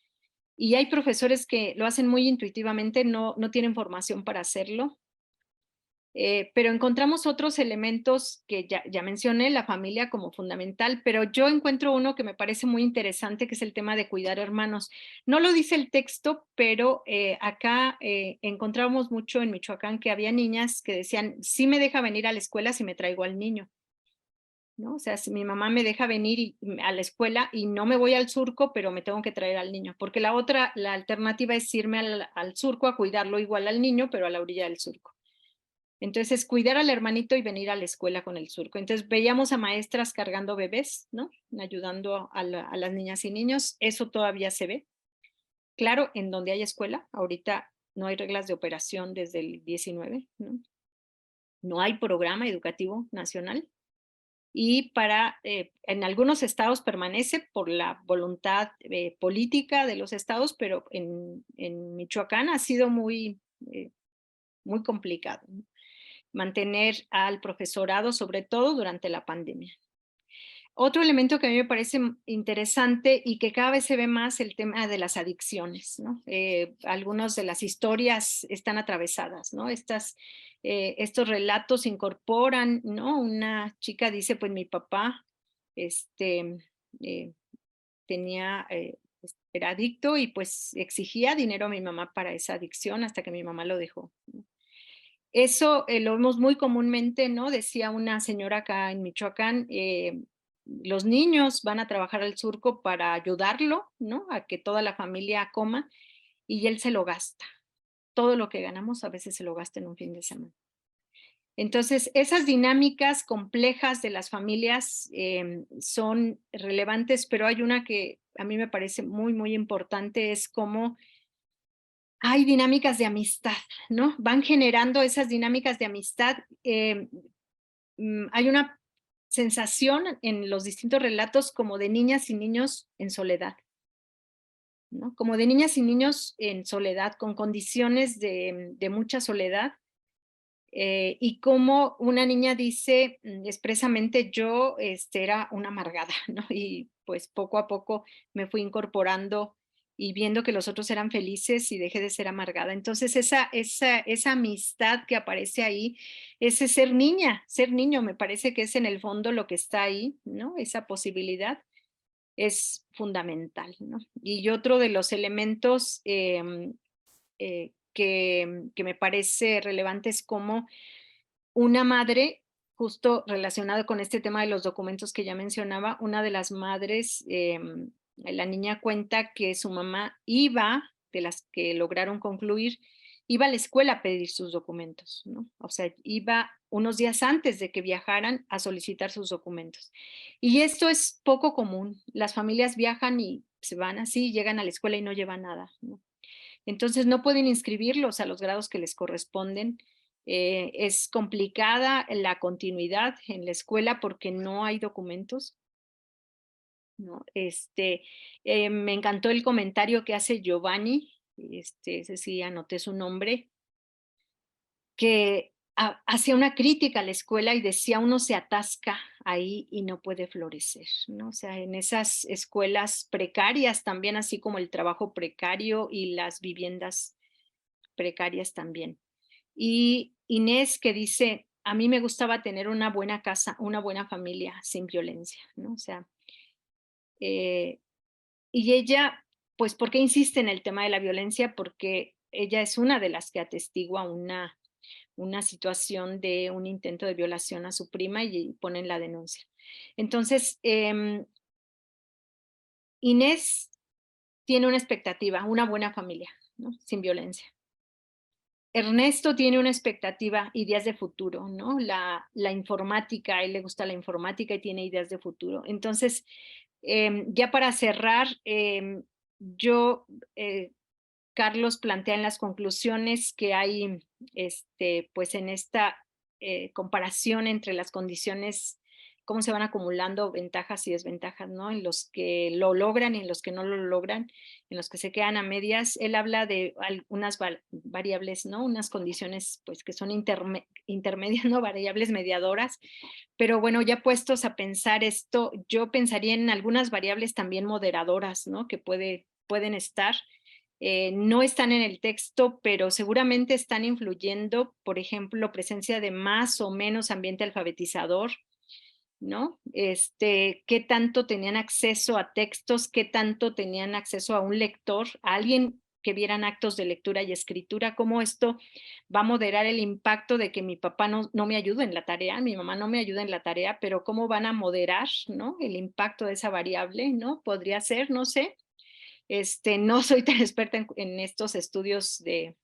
y hay profesores que lo hacen muy intuitivamente, no tienen formación para hacerlo. Pero encontramos otros elementos que ya mencioné, la familia como fundamental, pero yo encuentro uno que me parece muy interesante, que es el tema de cuidar hermanos. No lo dice el texto, pero acá encontramos mucho en Michoacán que había niñas que decían, sí me deja venir a la escuela si me traigo al niño, ¿no? O sea, si mi mamá me deja venir a la escuela y no me voy al surco, pero me tengo que traer al niño, porque la alternativa es irme al surco a cuidarlo igual al niño, pero a la orilla del surco. Entonces, cuidar al hermanito y venir a la escuela con el surco. Entonces, veíamos a maestras cargando bebés, ¿no?, ayudando a las niñas y niños. Eso todavía se ve. Claro, en donde hay escuela, ahorita no hay reglas de operación desde el 19, ¿no? No hay programa educativo nacional. Y en algunos estados permanece por la voluntad política de los estados, pero en Michoacán ha sido muy complicado, ¿no?, mantener al profesorado, sobre todo durante la pandemia. Otro elemento que a mí me parece interesante y que cada vez se ve más, el tema de las adicciones, ¿no? Algunas de las historias están atravesadas, ¿no? Estos relatos incorporan, ¿no? Una chica dice, pues mi papá era adicto y pues exigía dinero a mi mamá para esa adicción hasta que mi mamá lo dejó, ¿no? Eso lo vemos muy comúnmente, ¿no? Decía una señora acá en Michoacán, los niños van a trabajar al surco para ayudarlo, ¿no?, a que toda la familia coma, y él se lo gasta. Todo lo que ganamos a veces se lo gasta en un fin de semana. Entonces, esas dinámicas complejas de las familias son relevantes, pero hay una que a mí me parece muy, muy importante, es cómo hay dinámicas de amistad, ¿no? Van generando esas dinámicas de amistad. Hay una sensación en los distintos relatos como de niñas y niños en soledad, ¿no? Como de niñas y niños en soledad, con condiciones de mucha soledad. Y como una niña dice expresamente, yo era una amargada, ¿no? Y pues poco a poco me fui incorporando y viendo que los otros eran felices y dejé de ser amargada. Entonces esa amistad que aparece ahí, ese ser niño, me parece que es en el fondo lo que está ahí, ¿no? Esa posibilidad es fundamental, ¿no? Y otro de los elementos que me parece relevante es cómo una madre, justo relacionado con este tema de los documentos que ya mencionaba, una de las madres, la niña cuenta que su mamá iba, de las que lograron concluir, iba a la escuela a pedir sus documentos, ¿no? O sea, iba unos días antes de que viajaran a solicitar sus documentos. Y esto es poco común. Las familias viajan y se van así, llegan a la escuela y no llevan nada, ¿no? Entonces no pueden inscribirlos a los grados que les corresponden. Es complicada la continuidad en la escuela porque no hay documentos, ¿no? Me encantó el comentario que hace Giovanni, ese sí anoté su nombre, que hacía una crítica a la escuela y decía, uno se atasca ahí y no puede florecer, ¿no? O sea, en esas escuelas precarias también, así como el trabajo precario y las viviendas precarias también. Y Inés que dice, a mí me gustaba tener una buena casa, una buena familia sin violencia, ¿no? O sea, y ella, pues, ¿por qué insiste en el tema de la violencia? Porque ella es una de las que atestigua una situación de un intento de violación a su prima y ponen la denuncia. Entonces, Inés tiene una expectativa, una buena familia, ¿no? Sin violencia. Ernesto tiene una expectativa, ideas de futuro, ¿no? La informática, a él le gusta la informática y tiene ideas de futuro. Entonces, ya para cerrar, Carlos plantea en las conclusiones que hay, pues en esta comparación entre las condiciones, cómo se van acumulando ventajas y desventajas, ¿no? En los que lo logran y en los que no lo logran, en los que se quedan a medias. Él habla de algunas variables, ¿no? Unas condiciones, pues, que son intermedias, ¿no? Variables mediadoras. Pero bueno, ya puestos a pensar esto, yo pensaría en algunas variables también moderadoras, ¿no? Que pueden estar. No están en el texto, pero seguramente están influyendo, por ejemplo, presencia de más o menos ambiente alfabetizador, ¿no? Qué tanto tenían acceso a textos, qué tanto tenían acceso a un lector, a alguien que vieran actos de lectura y escritura, cómo esto va a moderar el impacto de que mi papá no me ayuda en la tarea, mi mamá no me ayuda en la tarea, pero cómo van a moderar, ¿no? El impacto de esa variable, ¿no? Podría ser, no sé. No soy tan experta en estos estudios de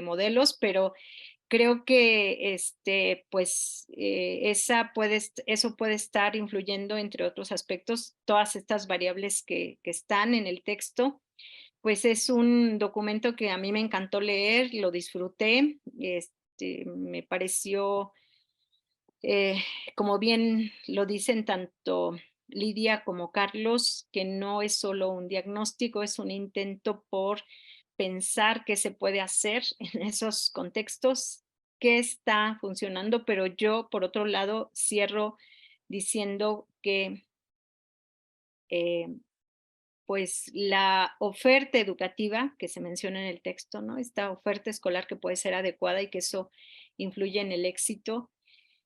modelos, pero creo que pues, eso puede estar influyendo, entre otros aspectos, todas estas variables que están en el texto. Pues es un documento que a mí me encantó leer, lo disfruté, me pareció, como bien lo dicen tanto Lidia como Carlos, que no es solo un diagnóstico, es un intento por pensar qué se puede hacer en esos contextos, qué está funcionando, pero yo, por otro lado, cierro diciendo que pues la oferta educativa que se menciona en el texto, ¿no? Esta oferta escolar que puede ser adecuada y que eso influye en el éxito,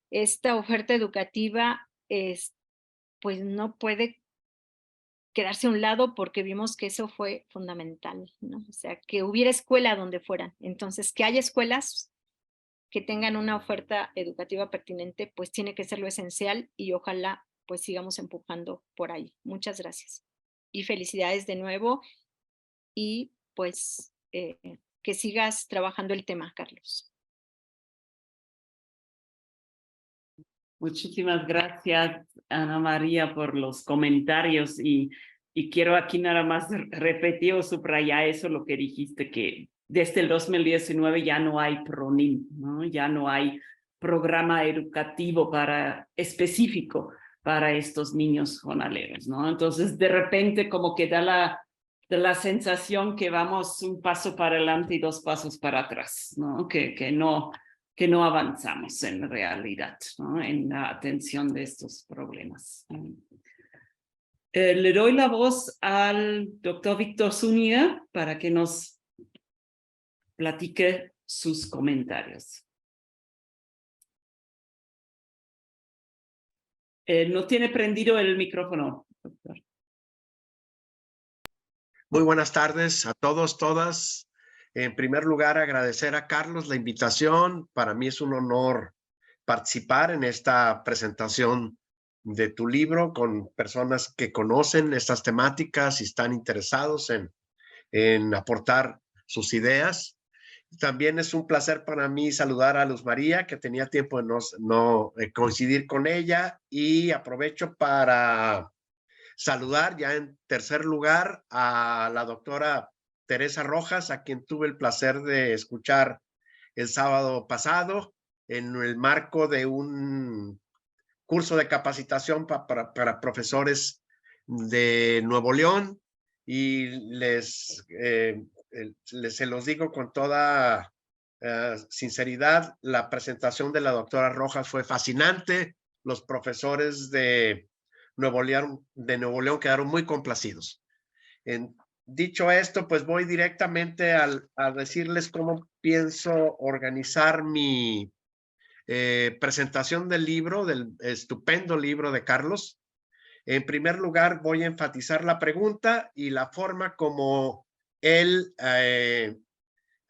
esta oferta educativa pues no puede quedarse a un lado porque vimos que eso fue fundamental, ¿no? O sea, que hubiera escuela donde fueran. Entonces, que haya escuelas que tengan una oferta educativa pertinente, pues tiene que ser lo esencial y ojalá pues sigamos empujando por ahí. Muchas gracias. Y felicidades de nuevo y pues que sigas trabajando el tema, Carlos. Muchísimas gracias, Ana María, por los comentarios y quiero aquí nada más repetir o subrayar eso, lo que dijiste, que desde el 2019 ya no hay PRONIM, ¿no? Ya no hay programa educativo específico para estos niños jornaleros, ¿no? Entonces, de repente, como que da la sensación que vamos un paso para adelante y dos pasos para atrás, ¿no? Que no avanzamos en realidad, ¿no? En la atención de estos problemas. Le doy la voz al doctor Víctor Zúñiga para que nos platique sus comentarios. No tiene prendido el micrófono, doctor. Muy buenas tardes a todos, todas. En primer lugar, agradecer a Carlos la invitación. Para mí es un honor participar en esta presentación de tu libro con personas que conocen estas temáticas y están interesados en aportar sus ideas. También es un placer para mí saludar a Luz María, que tenía tiempo de no coincidir con ella, y aprovecho para saludar ya en tercer lugar a la doctora Teresa Rojas, a quien tuve el placer de escuchar el sábado pasado en el marco de un curso de capacitación para profesores de Nuevo León, y se los digo con toda sinceridad, la presentación de la doctora Rojas fue fascinante. Los profesores de Nuevo León quedaron muy complacidos. Dicho esto, pues voy directamente a decirles cómo pienso organizar mi presentación del libro, del estupendo libro de Carlos. En primer lugar, voy a enfatizar la pregunta y la forma como él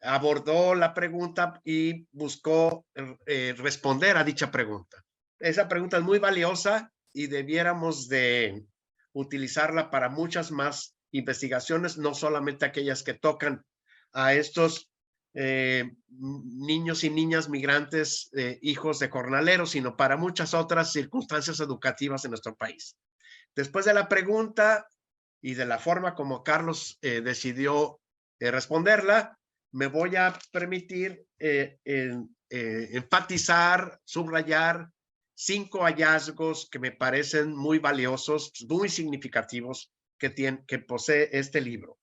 abordó la pregunta y buscó responder a dicha pregunta. Esa pregunta es muy valiosa y debiéramos de utilizarla para muchas más investigaciones, no solamente aquellas que tocan a estos niños y niñas migrantes, hijos de jornaleros, sino para muchas otras circunstancias educativas en nuestro país. Después de la pregunta y de la forma como Carlos decidió responderla, me voy a permitir enfatizar, subrayar 5 hallazgos que me parecen muy valiosos, muy significativos que posee este libro.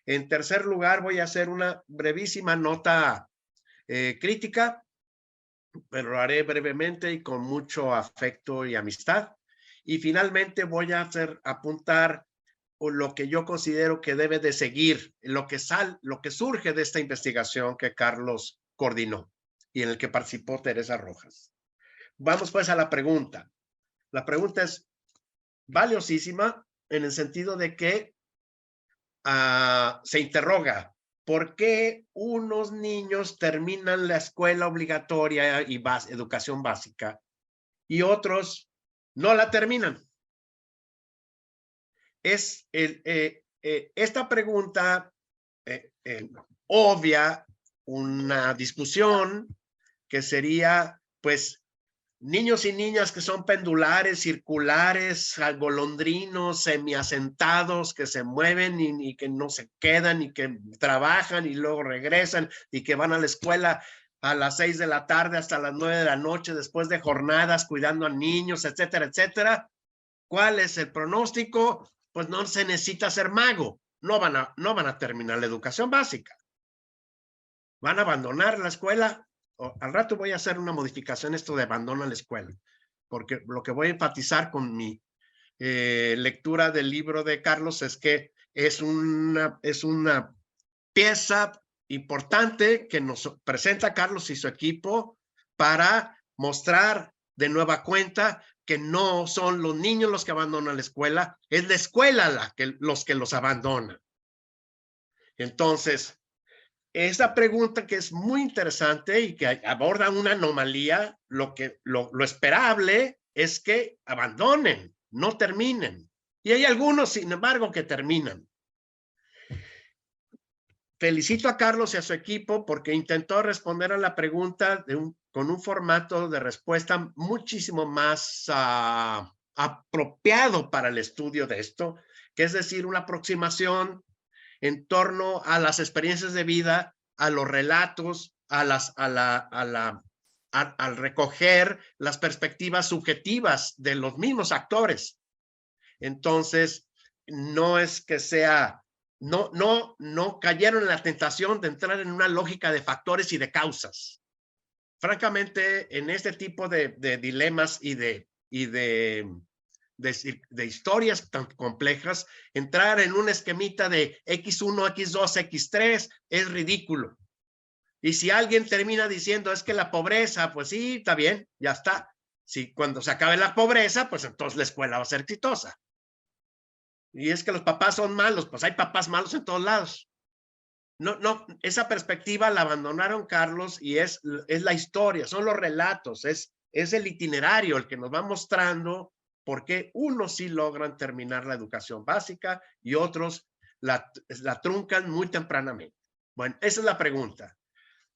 En tercer lugar, voy a hacer una brevísima nota crítica, pero lo haré brevemente y con mucho afecto y amistad. Y finalmente voy a apuntar lo que yo considero que debe de seguir, lo que surge de esta investigación que Carlos coordinó y en el que participó Teresa Rojas. Vamos pues a la pregunta. La pregunta es valiosísima en el sentido de que se interroga por qué unos niños terminan la escuela obligatoria y educación básica y otros no la terminan. Esta pregunta obvia una discusión que sería, pues, niños y niñas que son pendulares, circulares, golondrinos, semiasentados, que se mueven y que no se quedan y que trabajan y luego regresan y que van a la escuela a las 6 de la tarde hasta las 9 de la noche después de jornadas cuidando a niños, etcétera, etcétera. ¿Cuál es el pronóstico? Pues no se necesita ser mago. No van a terminar la educación básica. Van a abandonar la escuela. Al rato voy a hacer una modificación esto de abandono a la escuela, porque lo que voy a enfatizar con mi lectura del libro de Carlos es que es una pieza importante que nos presenta Carlos y su equipo para mostrar de nueva cuenta que no son los niños los que abandonan la escuela, es la escuela los que los abandonan. Entonces, esta pregunta que es muy interesante y que aborda una anomalía, lo esperable es que abandonen, no terminen. Y hay algunos, sin embargo, que terminan. Felicito a Carlos y a su equipo porque intentó responder a la pregunta con un formato de respuesta muchísimo más apropiado para el estudio de esto, que es decir, una aproximación en torno a las experiencias de vida, a los relatos, al recoger las perspectivas subjetivas de los mismos actores. Entonces, no es que sea, no cayeron en la tentación de entrar en una lógica de factores y de causas. Francamente, en este tipo de dilemas y de de historias tan complejas, entrar en un esquemita de X1, X2, X3 es ridículo. Y si alguien termina diciendo es que la pobreza, pues sí, está bien, ya está. Si cuando se acabe la pobreza, pues entonces la escuela va a ser exitosa. Y es que los papás son malos, pues hay papás malos en todos lados. No, esa perspectiva la abandonaron, Carlos, y es la historia, son los relatos, es el itinerario el que nos va mostrando por qué unos sí logran terminar la educación básica y otros la truncan muy tempranamente. Bueno, esa es la pregunta.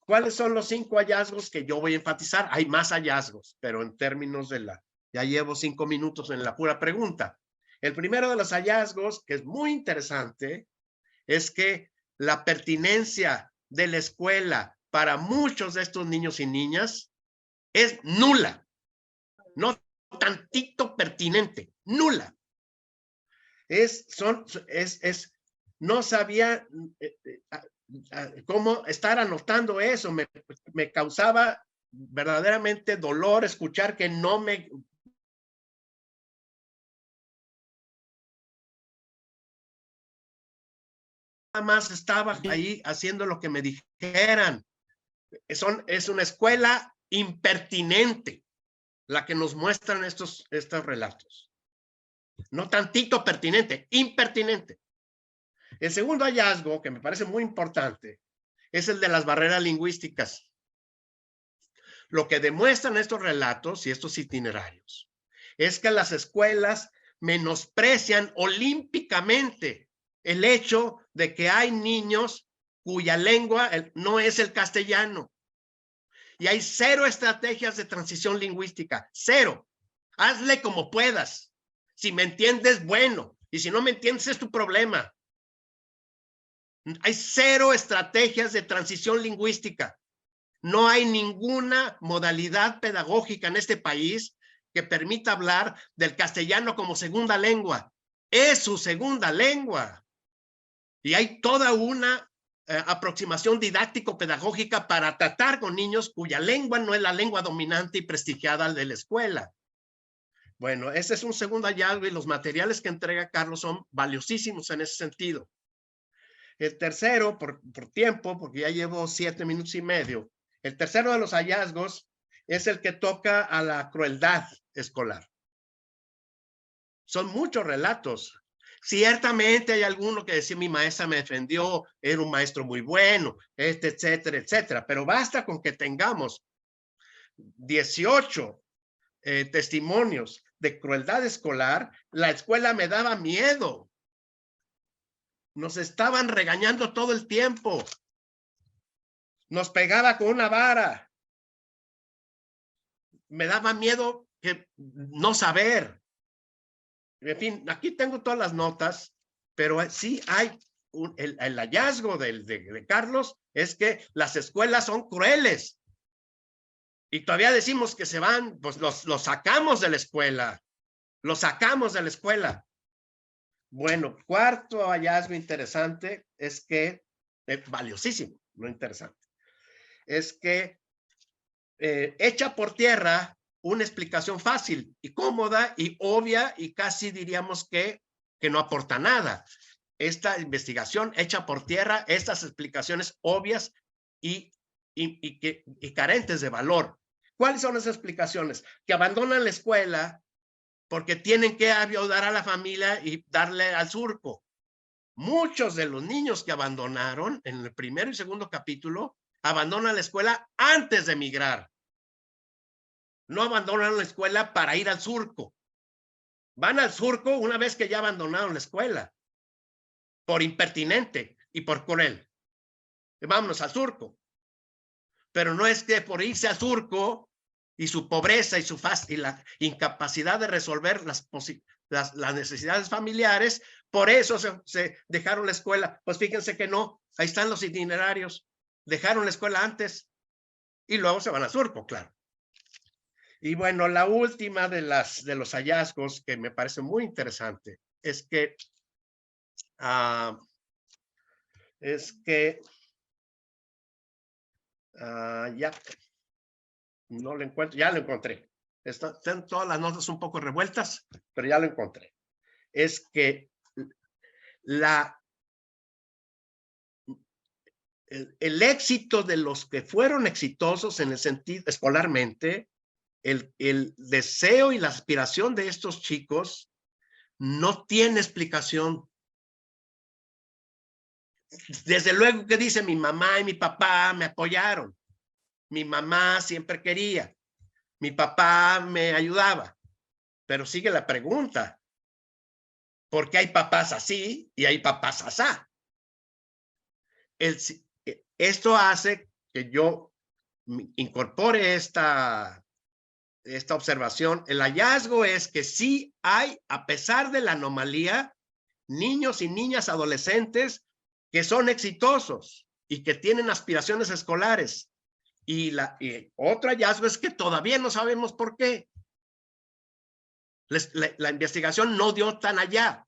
¿Cuáles son los 5 hallazgos que yo voy a enfatizar? Hay más hallazgos, pero en términos de ya llevo 5 minutos en la pura pregunta. El primero de los hallazgos, que es muy interesante, es que la pertinencia de la escuela para muchos de estos niños y niñas es nula. No tantito pertinente, nula. No sabía cómo estar anotando eso. Me causaba verdaderamente dolor escuchar que no me... Nada más estaba ahí haciendo lo que me dijeran. Es una escuela impertinente la que nos muestran estos relatos. No tantito pertinente, impertinente. El segundo hallazgo, que me parece muy importante, es el de las barreras lingüísticas. Lo que demuestran estos relatos y estos itinerarios es que las escuelas menosprecian olímpicamente el hecho de que hay niños cuya lengua no es el castellano. Y hay 0 estrategias de transición lingüística, 0. Hazle como puedas. Si me entiendes, bueno. Y si no me entiendes, es tu problema. Hay 0 estrategias de transición lingüística. No hay ninguna modalidad pedagógica en este país que permita hablar del castellano como segunda lengua. Es su segunda lengua. Y hay toda una aproximación didáctico-pedagógica para tratar con niños cuya lengua no es la lengua dominante y prestigiada de la escuela. Bueno, ese es un segundo hallazgo y los materiales que entrega Carlos son valiosísimos en ese sentido. El tercero, por tiempo, porque ya llevo 7 minutos y medio, el tercero de los hallazgos es el que toca a la crueldad escolar. Son muchos relatos. Ciertamente hay alguno que decía, mi maestra me defendió, era un maestro muy bueno, etcétera, etcétera. Pero basta con que tengamos 18 testimonios de crueldad escolar. La escuela me daba miedo. Nos estaban regañando todo el tiempo. Nos pegaba con una vara. Me daba miedo no saber. En fin, aquí tengo todas las notas, pero sí hay el hallazgo de Carlos es que las escuelas son crueles. Y todavía decimos que se van, pues los sacamos de la escuela. Los sacamos de la escuela. Bueno, cuarto hallazgo interesante es que, valiosísimo, no interesante, es que echa por tierra una explicación fácil y cómoda y obvia y casi diríamos que no aporta nada. Esta investigación echa por tierra estas explicaciones obvias y carentes de valor. ¿Cuáles son esas explicaciones? Que abandonan la escuela porque tienen que ayudar a la familia y darle al surco. Muchos de los niños que abandonaron en el primero y segundo capítulo abandonan la escuela antes de emigrar. No abandonan la escuela para ir al surco. Van al surco una vez que ya abandonaron la escuela. Por impertinente y por cruel. Vámonos al surco. Pero no es que por irse al surco y su pobreza y la incapacidad de resolver las necesidades familiares, por eso se dejaron la escuela. Pues fíjense que no, ahí están los itinerarios. Dejaron la escuela antes y luego se van al surco, claro. Y bueno, la última de los hallazgos que me parece muy interesante es que ya no lo encuentro, ya lo encontré. Están todas las notas un poco revueltas, pero ya lo encontré. Es que el éxito de los que fueron exitosos en el sentido escolarmente, el deseo y la aspiración de estos chicos no tiene explicación. Desde luego que dice, mi mamá y mi papá me apoyaron. Mi mamá siempre quería. Mi papá me ayudaba. Pero sigue la pregunta. ¿Por qué hay papás así y hay papás asá? Esto hace que yo incorpore esta observación. El hallazgo es que sí hay, a pesar de la anomalía, niños y niñas adolescentes que son exitosos y que tienen aspiraciones escolares. Y otro hallazgo es que todavía no sabemos por qué. La investigación no dio tan allá,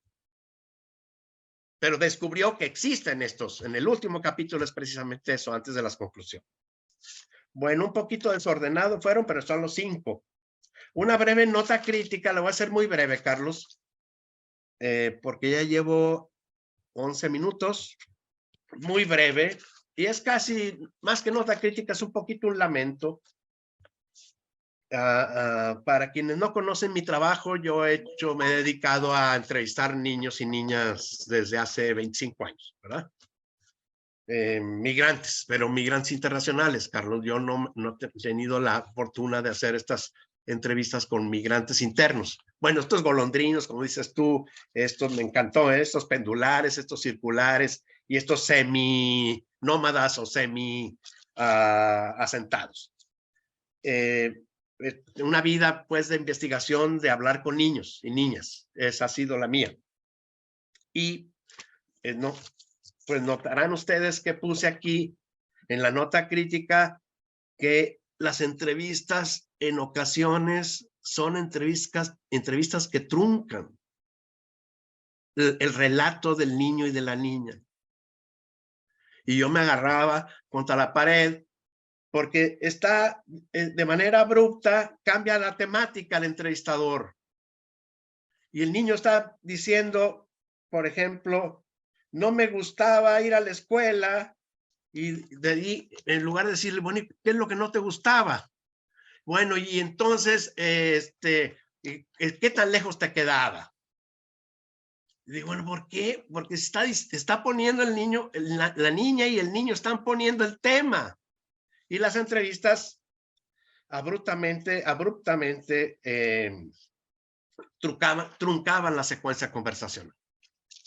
pero descubrió que existen estos. En el último capítulo es precisamente eso, antes de las conclusiones. Bueno, un poquito desordenado fueron, pero son los 5. Una breve nota crítica, la voy a hacer muy breve, Carlos, porque ya llevo 11 minutos, muy breve, y es casi, más que nota crítica, es un poquito un lamento. Para quienes no conocen mi trabajo, me he dedicado a entrevistar niños y niñas desde hace 25 años, ¿verdad? Migrantes, pero migrantes internacionales, Carlos. Yo no he tenido la fortuna de hacer estas entrevistas con migrantes internos. Bueno, estos golondrinos, como dices tú, estos me encantó, estos pendulares, estos circulares y estos semi-nómadas o semi-asentados. Una vida, pues, de investigación, de hablar con niños y niñas. Esa ha sido la mía. Y no, pues notarán ustedes que puse aquí en la nota crítica que las entrevistas en ocasiones son entrevistas que truncan el relato del niño y de la niña. Y yo me agarraba contra la pared porque está de manera abrupta, cambia la temática al entrevistador. Y el niño está diciendo, por ejemplo, no me gustaba ir a la escuela, y de ahí, en lugar de decirle, bueno, ¿qué es lo que no te gustaba? Bueno, y entonces, ¿qué tan lejos te quedaba? Y digo, bueno, ¿por qué? Porque está poniendo el niño, la niña y el niño están poniendo el tema. Y las entrevistas abruptamente truncaban la secuencia conversacional.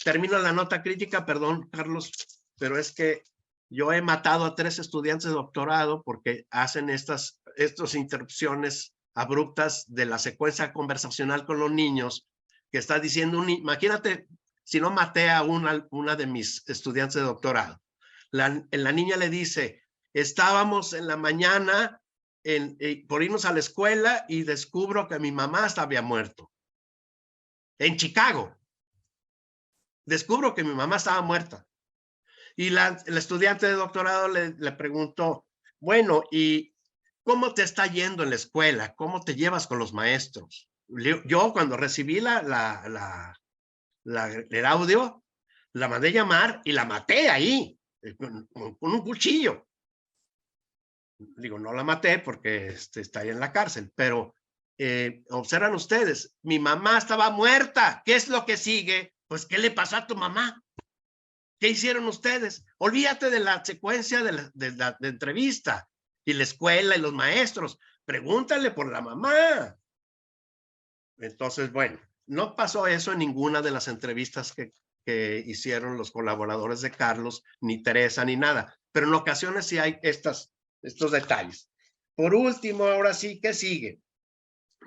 Termino la nota crítica, perdón, Carlos, pero es que yo he matado a 3 estudiantes de doctorado porque hacen estas interrupciones abruptas de la secuencia conversacional con los niños, que está diciendo, imagínate si no maté a una de mis estudiantes de doctorado. La niña le dice, estábamos en la mañana por irnos a la escuela y descubro que mi mamá había muerto. En Chicago. Descubro que mi mamá estaba muerta. Y la estudiante de doctorado le preguntó, bueno, ¿y cómo te está yendo en la escuela? ¿Cómo te llevas con los maestros? Yo cuando recibí el audio, la mandé llamar y la maté ahí, con un cuchillo. Digo, no la maté porque está ahí en la cárcel, pero observan ustedes, mi mamá estaba muerta. ¿Qué es lo que sigue? Pues, ¿qué le pasó a tu mamá? ¿Qué hicieron ustedes? Olvídate de la secuencia de la entrevista y la escuela y los maestros. Pregúntale por la mamá. Entonces, bueno, no pasó eso en ninguna de las entrevistas que hicieron los colaboradores de Carlos, ni Teresa, ni nada. Pero en ocasiones sí hay estos detalles. Por último, ahora sí, ¿qué sigue?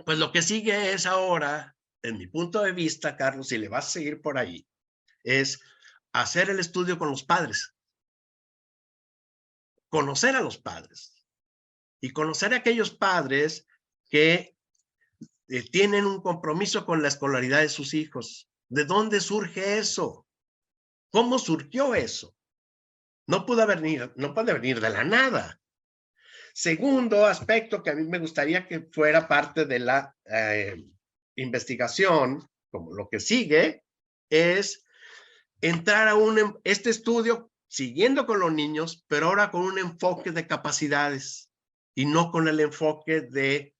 Pues lo que sigue es ahora, en mi punto de vista, Carlos, y le vas a seguir por ahí, es hacer el estudio con los padres. Conocer a los padres. Y conocer a aquellos padres que tienen un compromiso con la escolaridad de sus hijos. ¿De dónde surge eso? ¿Cómo surgió eso? No puede venir de la nada. Segundo aspecto que a mí me gustaría que fuera parte de la investigación, como lo que sigue, es entrar a este estudio siguiendo con los niños, pero ahora con un enfoque de capacidades y no con el enfoque de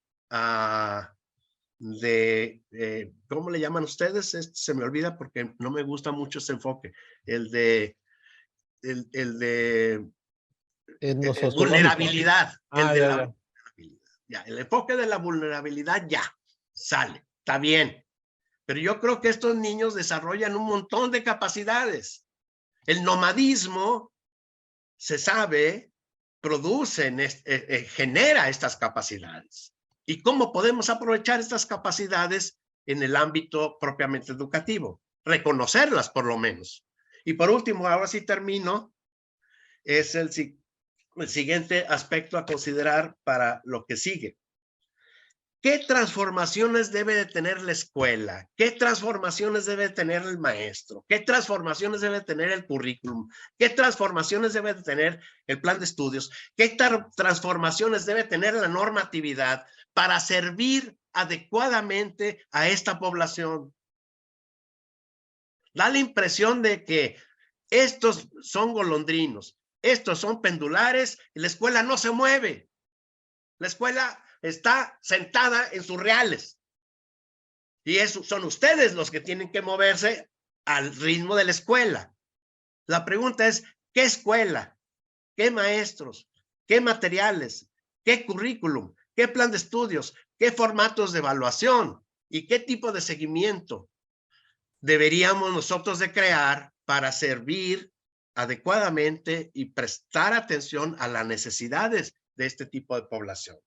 ¿cómo le llaman ustedes? Se me olvida porque no me gusta mucho ese enfoque. El de vulnerabilidad. Ah, el de ya, la ya. vulnerabilidad. Ya, el enfoque de la vulnerabilidad ya sale, está bien. Pero yo creo que estos niños desarrollan un montón de capacidades. El nomadismo, se sabe, genera estas capacidades. ¿Y cómo podemos aprovechar estas capacidades en el ámbito propiamente educativo? Reconocerlas, por lo menos. Y por último, ahora sí termino, es el siguiente aspecto a considerar para lo que sigue. ¿Qué transformaciones debe de tener la escuela? ¿Qué transformaciones debe de tener el maestro? ¿Qué transformaciones debe de tener el currículum? ¿Qué transformaciones debe de tener el plan de estudios? ¿Qué transformaciones debe tener la normatividad para servir adecuadamente a esta población? Da la impresión de que estos son golondrinos, estos son pendulares y la escuela no se mueve. La escuela está sentada en sus reales. Y eso son ustedes los que tienen que moverse al ritmo de la escuela. La pregunta es, ¿qué escuela? ¿Qué maestros? ¿Qué materiales? ¿Qué currículum? ¿Qué plan de estudios? ¿Qué formatos de evaluación? ¿Y qué tipo de seguimiento deberíamos nosotros de crear para servir adecuadamente y prestar atención a las necesidades de este tipo de población?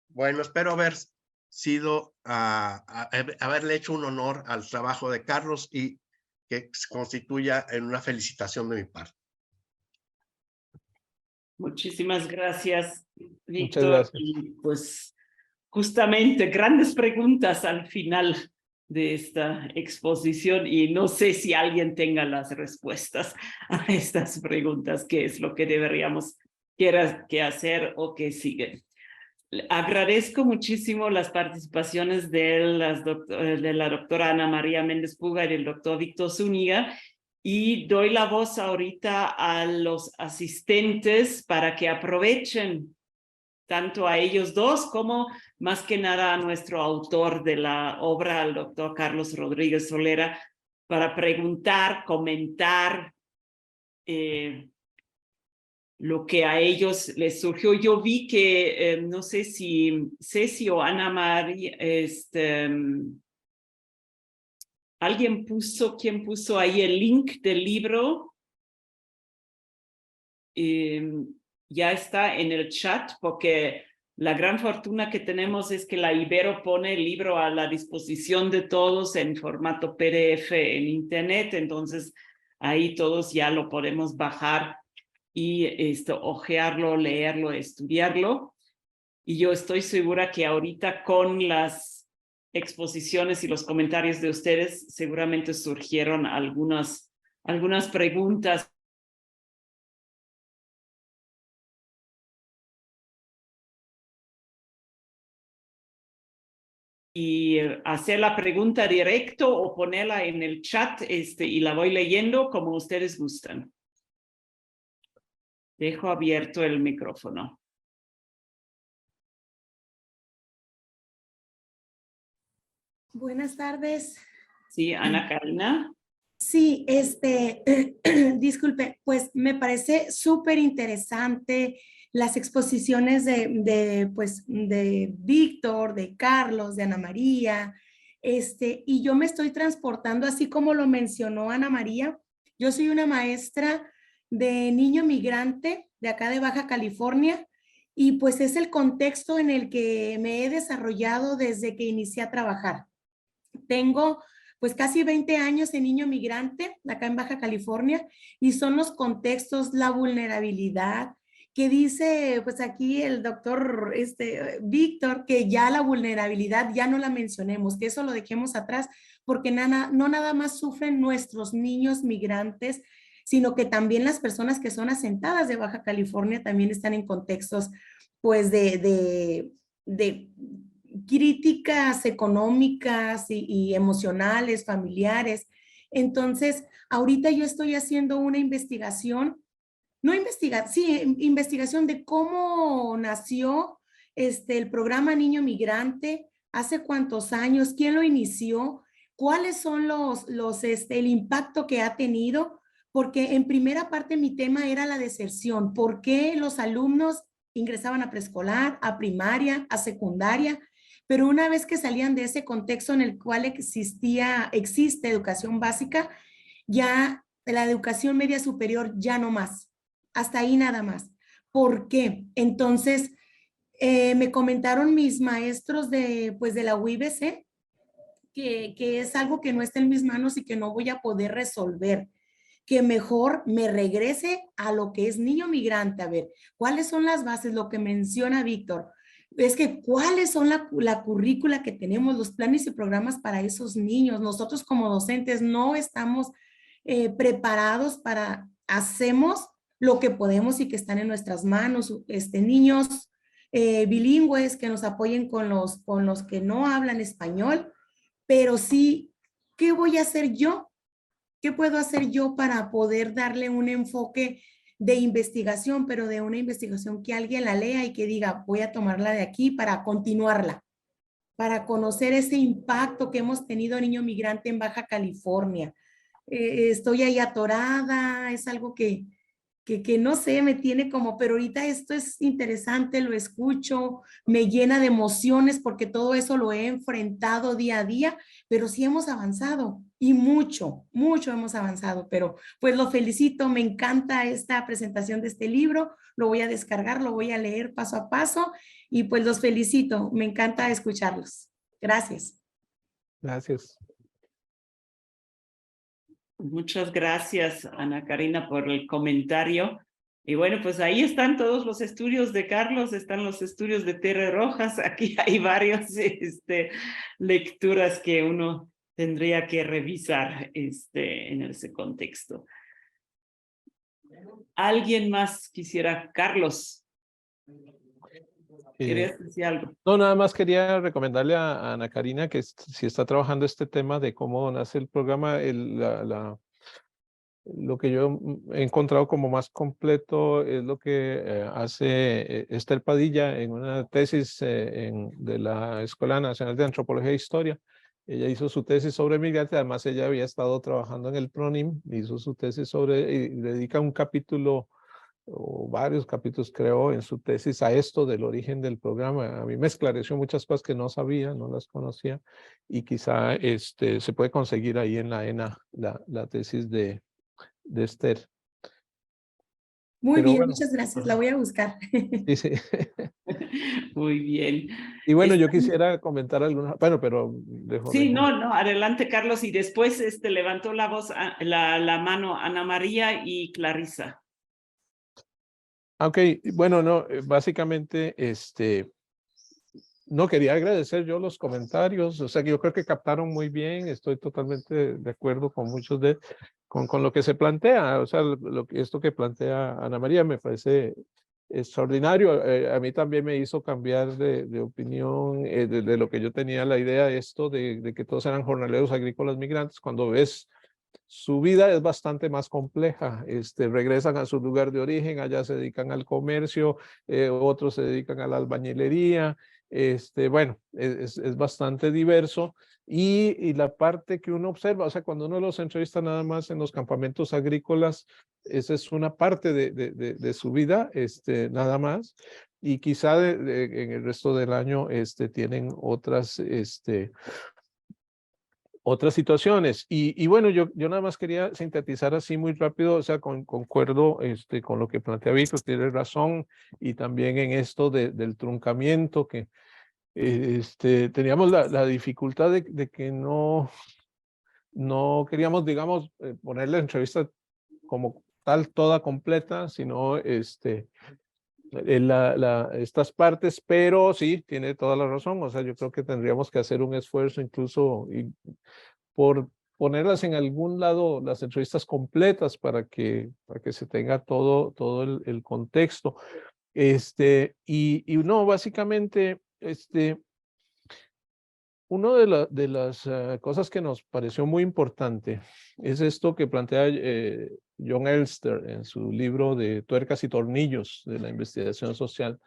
Bueno, espero haber sido, haberle hecho un honor al trabajo de Carlos y que se constituya en una felicitación de mi parte. Muchísimas gracias, Muchas Víctor. gracias. Y pues justamente grandes preguntas al final de esta exposición y no sé si alguien tenga las respuestas a estas preguntas, qué es lo que deberíamos que hacer o qué sigue. Agradezco muchísimo las participaciones de la doctora Ana María Méndez Puga y del doctor Víctor Zúñiga, y doy la voz ahorita a los asistentes para que aprovechen tanto a ellos dos como más que nada a nuestro autor de la obra, al doctor Carlos Rodríguez Solera, para preguntar, comentar lo que a ellos les surgió. Yo vi que, no sé si Ceci o Ana María, ¿quién puso ahí el link del libro? Ya está en el chat, porque la gran fortuna que tenemos es que la Ibero pone el libro a la disposición de todos en formato PDF en internet, entonces ahí todos ya lo podemos bajar y hojearlo, leerlo, estudiarlo. Y yo estoy segura que ahorita con las exposiciones y los comentarios de ustedes seguramente surgieron algunas preguntas. Y hacer la pregunta directo o ponerla en el chat y la voy leyendo como ustedes gustan. Dejo abierto el micrófono. Buenas tardes. Sí, Ana Karina. Sí, disculpe, pues me parece súper interesante las exposiciones de Víctor, de Carlos, de Ana María, y yo me estoy transportando, así como lo mencionó Ana María. Yo soy una maestra de niño migrante de acá de Baja California, y pues es el contexto en el que me he desarrollado desde que inicié a trabajar. Tengo pues casi 20 años de niño migrante acá en Baja California, y son los contextos, la vulnerabilidad, que dice pues aquí el doctor Víctor, que ya la vulnerabilidad ya no la mencionemos, que eso lo dejemos atrás, porque no nada más sufren nuestros niños migrantes, sino que también las personas que son asentadas de Baja California también están en contextos pues de críticas económicas y emocionales, familiares. Entonces, ahorita yo estoy haciendo una investigación, investigación de cómo nació el programa Niño Migrante, hace cuántos años, quién lo inició, cuáles son el impacto que ha tenido, porque en primera parte mi tema era la deserción, por qué los alumnos ingresaban a preescolar, a primaria, a secundaria, pero una vez que salían de ese contexto en el cual existe educación básica, ya la educación media superior ya no más, hasta ahí nada más. ¿Por qué? Entonces, me comentaron mis maestros de la UIBC que es algo que no está en mis manos y que no voy a poder resolver, que mejor me regrese a lo que es niño migrante, a ver, ¿cuáles son las bases? Lo que menciona Víctor, es que cuáles son la currícula que tenemos, los planes y programas para esos niños. Nosotros como docentes no estamos preparados hacemos lo que podemos y que están en nuestras manos, niños bilingües que nos apoyen con los que no hablan español, pero sí, ¿qué voy a hacer yo? ¿Qué puedo hacer yo para poder darle un enfoque de investigación, pero de una investigación que alguien la lea y que diga, voy a tomarla de aquí para continuarla, para conocer ese impacto que hemos tenido niño migrante en Baja California? Estoy ahí atorada, es algo que no sé, me tiene como, pero ahorita esto es interesante, lo escucho, me llena de emociones porque todo eso lo he enfrentado día a día, pero sí hemos avanzado y mucho, mucho hemos avanzado, pero pues lo felicito, me encanta esta presentación de este libro, lo voy a descargar, lo voy a leer paso a paso y pues los felicito, me encanta escucharlos. Gracias. Gracias. Muchas gracias, Ana Karina, por el comentario. Y bueno, pues ahí están todos los estudios de Carlos, están los estudios de Tere Rojas. Aquí hay varias lecturas que uno tendría que revisar en ese contexto. ¿Alguien más quisiera? Carlos, ¿querías decir algo? No, nada más quería recomendarle a Ana Karina que si está trabajando este tema de cómo nace el programa, lo que yo he encontrado como más completo es lo que hace Esther Padilla en una tesis de la Escuela Nacional de Antropología e Historia. Ella hizo su tesis sobre migrantes, además ella había estado trabajando en el PRONIM, hizo su tesis y dedica un capítulo o varios capítulos creo en su tesis a esto del origen del programa. A mí me esclareció muchas cosas que no sabía, no las conocía y quizá se puede conseguir ahí en la ENA la tesis de Esther. Muy Pero bien, bueno, muchas gracias, la voy a buscar. sí, sí. Muy bien. Y bueno, yo quisiera comentar algunas, bueno, pero dejo. Sí, no, adelante Carlos, y después levantó la voz, la mano Ana María y Clarisa. Ok, bueno, no, básicamente, no quería agradecer yo los comentarios, o sea que yo creo que captaron muy bien, estoy totalmente de acuerdo con muchos con lo que se plantea, o sea, esto que plantea Ana María me parece extraordinario. A mí también me hizo cambiar de opinión de lo que yo tenía la idea esto de que todos eran jornaleros agrícolas migrantes. Cuando ves su vida es bastante más compleja, regresan a su lugar de origen, allá se dedican al comercio, otros se dedican a la albañilería, bueno, es bastante diverso. Y la parte que uno observa, o sea, cuando uno los entrevista nada más en los campamentos agrícolas, esa es una parte de su vida, nada más. Y quizá en el resto del año tienen otras situaciones. Y bueno, yo nada más quería sintetizar así muy rápido, o sea, concuerdo con lo que plantea Víctor, tiene razón, y también en esto del truncamiento que teníamos la dificultad de que no queríamos, digamos, poner la entrevista como tal, toda completa, sino estas partes, pero sí, tiene toda la razón, o sea, yo creo que tendríamos que hacer un esfuerzo incluso por ponerlas en algún lado, las entrevistas completas para que se tenga todo el contexto. Y no, básicamente, una de las cosas que nos pareció muy importante es esto que plantea John Elster en su libro de Tuercas y Tornillos de la investigación social,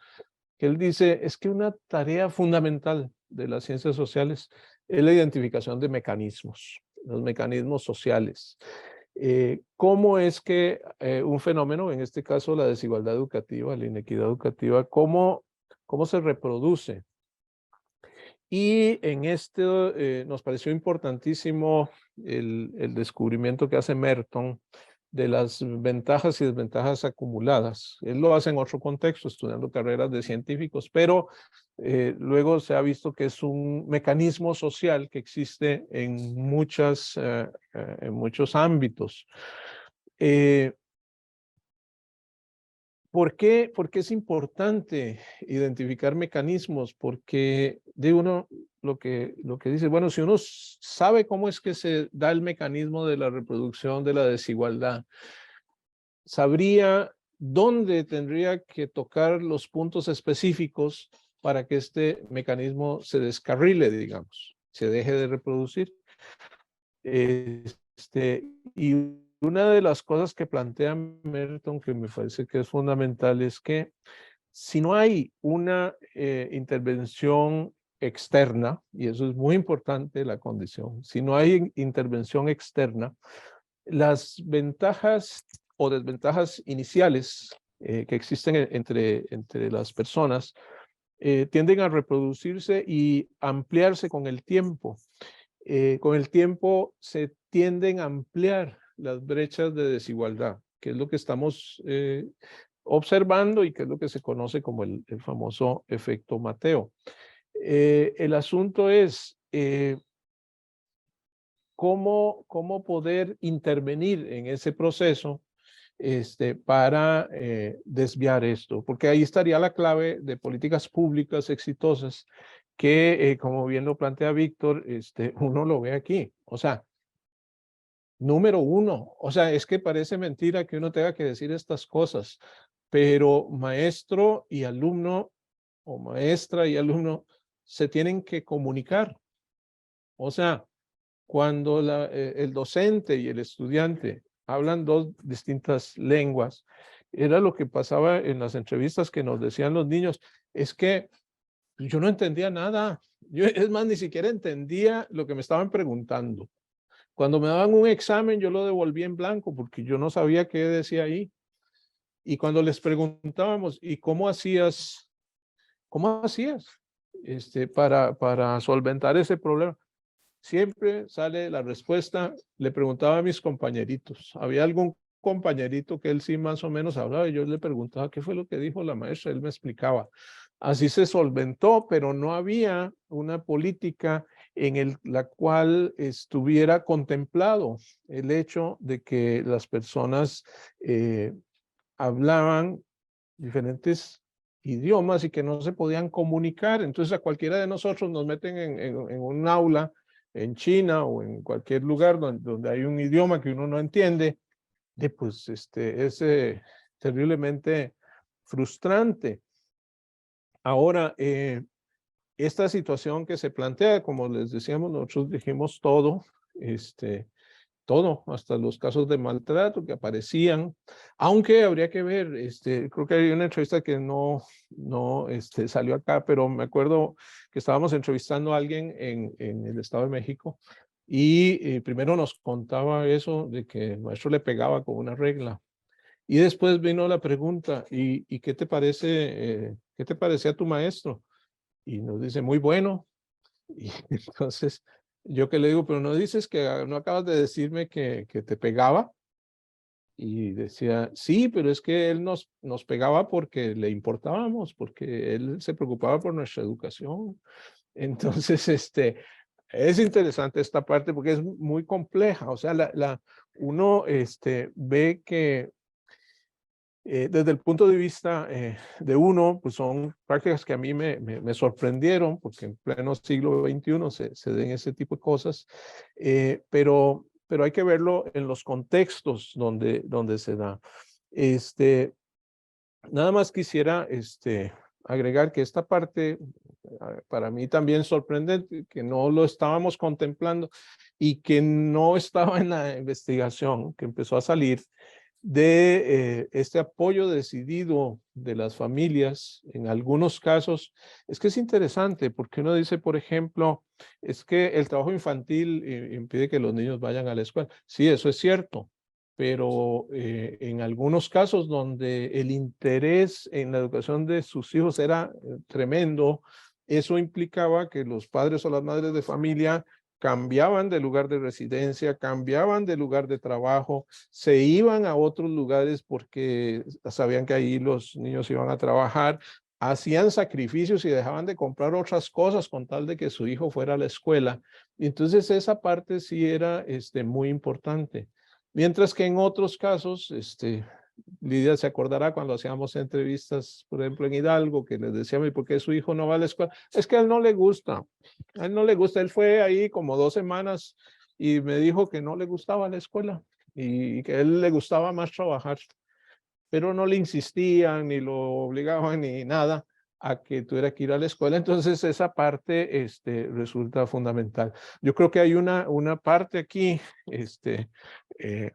que él dice es que una tarea fundamental de las ciencias sociales es la identificación de mecanismos, los mecanismos sociales. ¿Cómo es que un fenómeno, en este caso la desigualdad educativa, la inequidad educativa, cómo se reproduce? Y en nos pareció importantísimo el descubrimiento que hace Merton de las ventajas y desventajas acumuladas. Él lo hace en otro contexto, estudiando carreras de científicos, pero luego se ha visto que es un mecanismo social que existe en muchos ámbitos. ¿Por qué es importante identificar mecanismos? Porque de uno lo que dice, bueno, si uno sabe cómo es que se da el mecanismo de la reproducción de la desigualdad, sabría dónde tendría que tocar los puntos específicos para que este mecanismo se descarrile, digamos, se deje de reproducir. Y una de las cosas que plantea Merton, que me parece que es fundamental, es que si no hay una intervención externa, y eso es muy importante la condición, si no hay intervención externa, las ventajas o desventajas iniciales que existen entre las personas tienden a reproducirse y ampliarse con el tiempo. Con el tiempo se tienden a ampliar las brechas de desigualdad, que es lo que estamos observando y que es lo que se conoce como el famoso efecto Mateo. El asunto es cómo poder intervenir en ese proceso para desviar esto, porque ahí estaría la clave de políticas públicas exitosas que, como bien lo plantea Víctor, uno lo ve aquí. O sea, número uno, o sea, es que parece mentira que uno tenga que decir estas cosas, pero maestro y alumno o maestra y alumno se tienen que comunicar. O sea, cuando el docente y el estudiante hablan dos distintas lenguas, era lo que pasaba en las entrevistas que nos decían los niños, es que yo no entendía nada. Yo, es más, ni siquiera entendía lo que me estaban preguntando. Cuando me daban un examen, yo lo devolví en blanco porque yo no sabía qué decía ahí. Y cuando les preguntábamos, ¿y cómo hacías para solventar ese problema? Siempre sale la respuesta, le preguntaba a mis compañeritos. Había algún compañerito que él sí más o menos hablaba y yo le preguntaba qué fue lo que dijo la maestra, él me explicaba. Así se solventó, pero no había una política en la cual estuviera contemplado el hecho de que las personas hablaban diferentes idiomas y que no se podían comunicar. Entonces a cualquiera de nosotros nos meten en un aula en China o en cualquier lugar donde hay un idioma que uno no entiende, pues es terriblemente frustrante. Ahora, esta situación que se plantea, como les decíamos, nosotros dijimos todo, todo, hasta los casos de maltrato que aparecían, aunque habría que ver, creo que hay una entrevista que no salió acá, pero me acuerdo que estábamos entrevistando a alguien en el Estado de México y primero nos contaba eso de que el maestro le pegaba con una regla y después vino la pregunta, ¿y qué te parece, qué te parecía tu maestro? Y nos dice, muy bueno. Y entonces yo que le digo, pero no dices que no acabas de decirme que te pegaba. Y decía, sí, pero es que él nos pegaba porque le importábamos, porque él se preocupaba por nuestra educación. Entonces, es interesante esta parte porque es muy compleja. O sea, uno ve que Desde el punto de vista de uno, pues son prácticas que a mí me sorprendieron, porque en pleno siglo XXI se den ese tipo de cosas, pero hay que verlo en los contextos donde se da. Nada más quisiera agregar que esta parte, para mí también sorprendente, que no lo estábamos contemplando y que no estaba en la investigación que empezó a salir, de este apoyo decidido de las familias en algunos casos. Es que es interesante porque uno dice, por ejemplo, es que el trabajo infantil impide que los niños vayan a la escuela. Sí, eso es cierto, pero en algunos casos donde el interés en la educación de sus hijos era tremendo, eso implicaba que los padres o las madres de familia cambiaban de lugar de residencia, cambiaban de lugar de trabajo, se iban a otros lugares porque sabían que ahí los niños iban a trabajar, hacían sacrificios y dejaban de comprar otras cosas con tal de que su hijo fuera a la escuela. Entonces esa parte sí era muy importante. Mientras que en otros casos, Lidia se acordará cuando hacíamos entrevistas, por ejemplo, en Hidalgo, que les decíamos, ¿y por qué su hijo no va a la escuela? Es que a él no le gusta. A él no le gusta. Él fue ahí como 2 semanas y me dijo que no le gustaba la escuela y que a él le gustaba más trabajar, pero no le insistían ni lo obligaban ni nada a que tuviera que ir a la escuela. Entonces esa parte resulta fundamental. Yo creo que hay una parte aquí,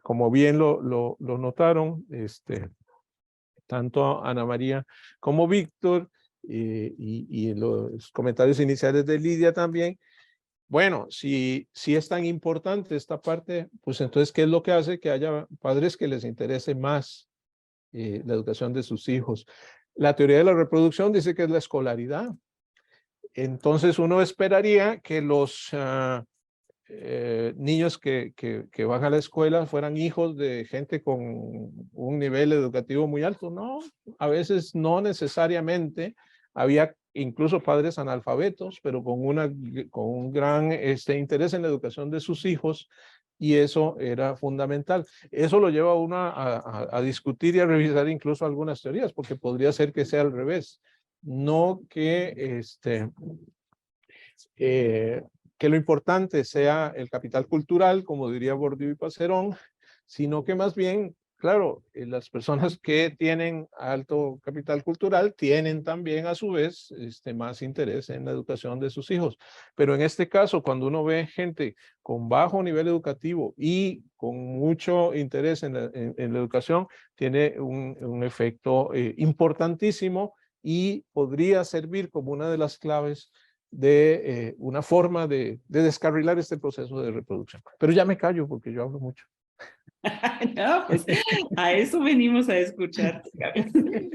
como bien lo notaron, tanto Ana María como Víctor, y en los comentarios iniciales de Lidia también. Bueno, si es tan importante esta parte, pues entonces, ¿qué es lo que hace que haya padres que les interese más la educación de sus hijos? La teoría de la reproducción dice que es la escolaridad. Entonces uno esperaría que los niños que van a la escuela fueran hijos de gente con un nivel educativo muy alto. No, a veces no necesariamente. Había incluso padres analfabetos, pero con un gran interés en la educación de sus hijos, y eso era fundamental. Eso lo lleva a uno a discutir y a revisar incluso algunas teorías, porque podría ser que sea al revés. No que que lo importante sea el capital cultural, como diría Bourdieu y Passerón, sino que más bien, claro, las personas que tienen alto capital cultural tienen también a su vez más interés en la educación de sus hijos. Pero en este caso, cuando uno ve gente con bajo nivel educativo y con mucho interés en la educación, tiene un efecto importantísimo y podría servir como una de las claves de una forma de descarrilar este proceso de reproducción. Pero ya me callo porque yo hablo mucho. No, pues a eso venimos a escuchar.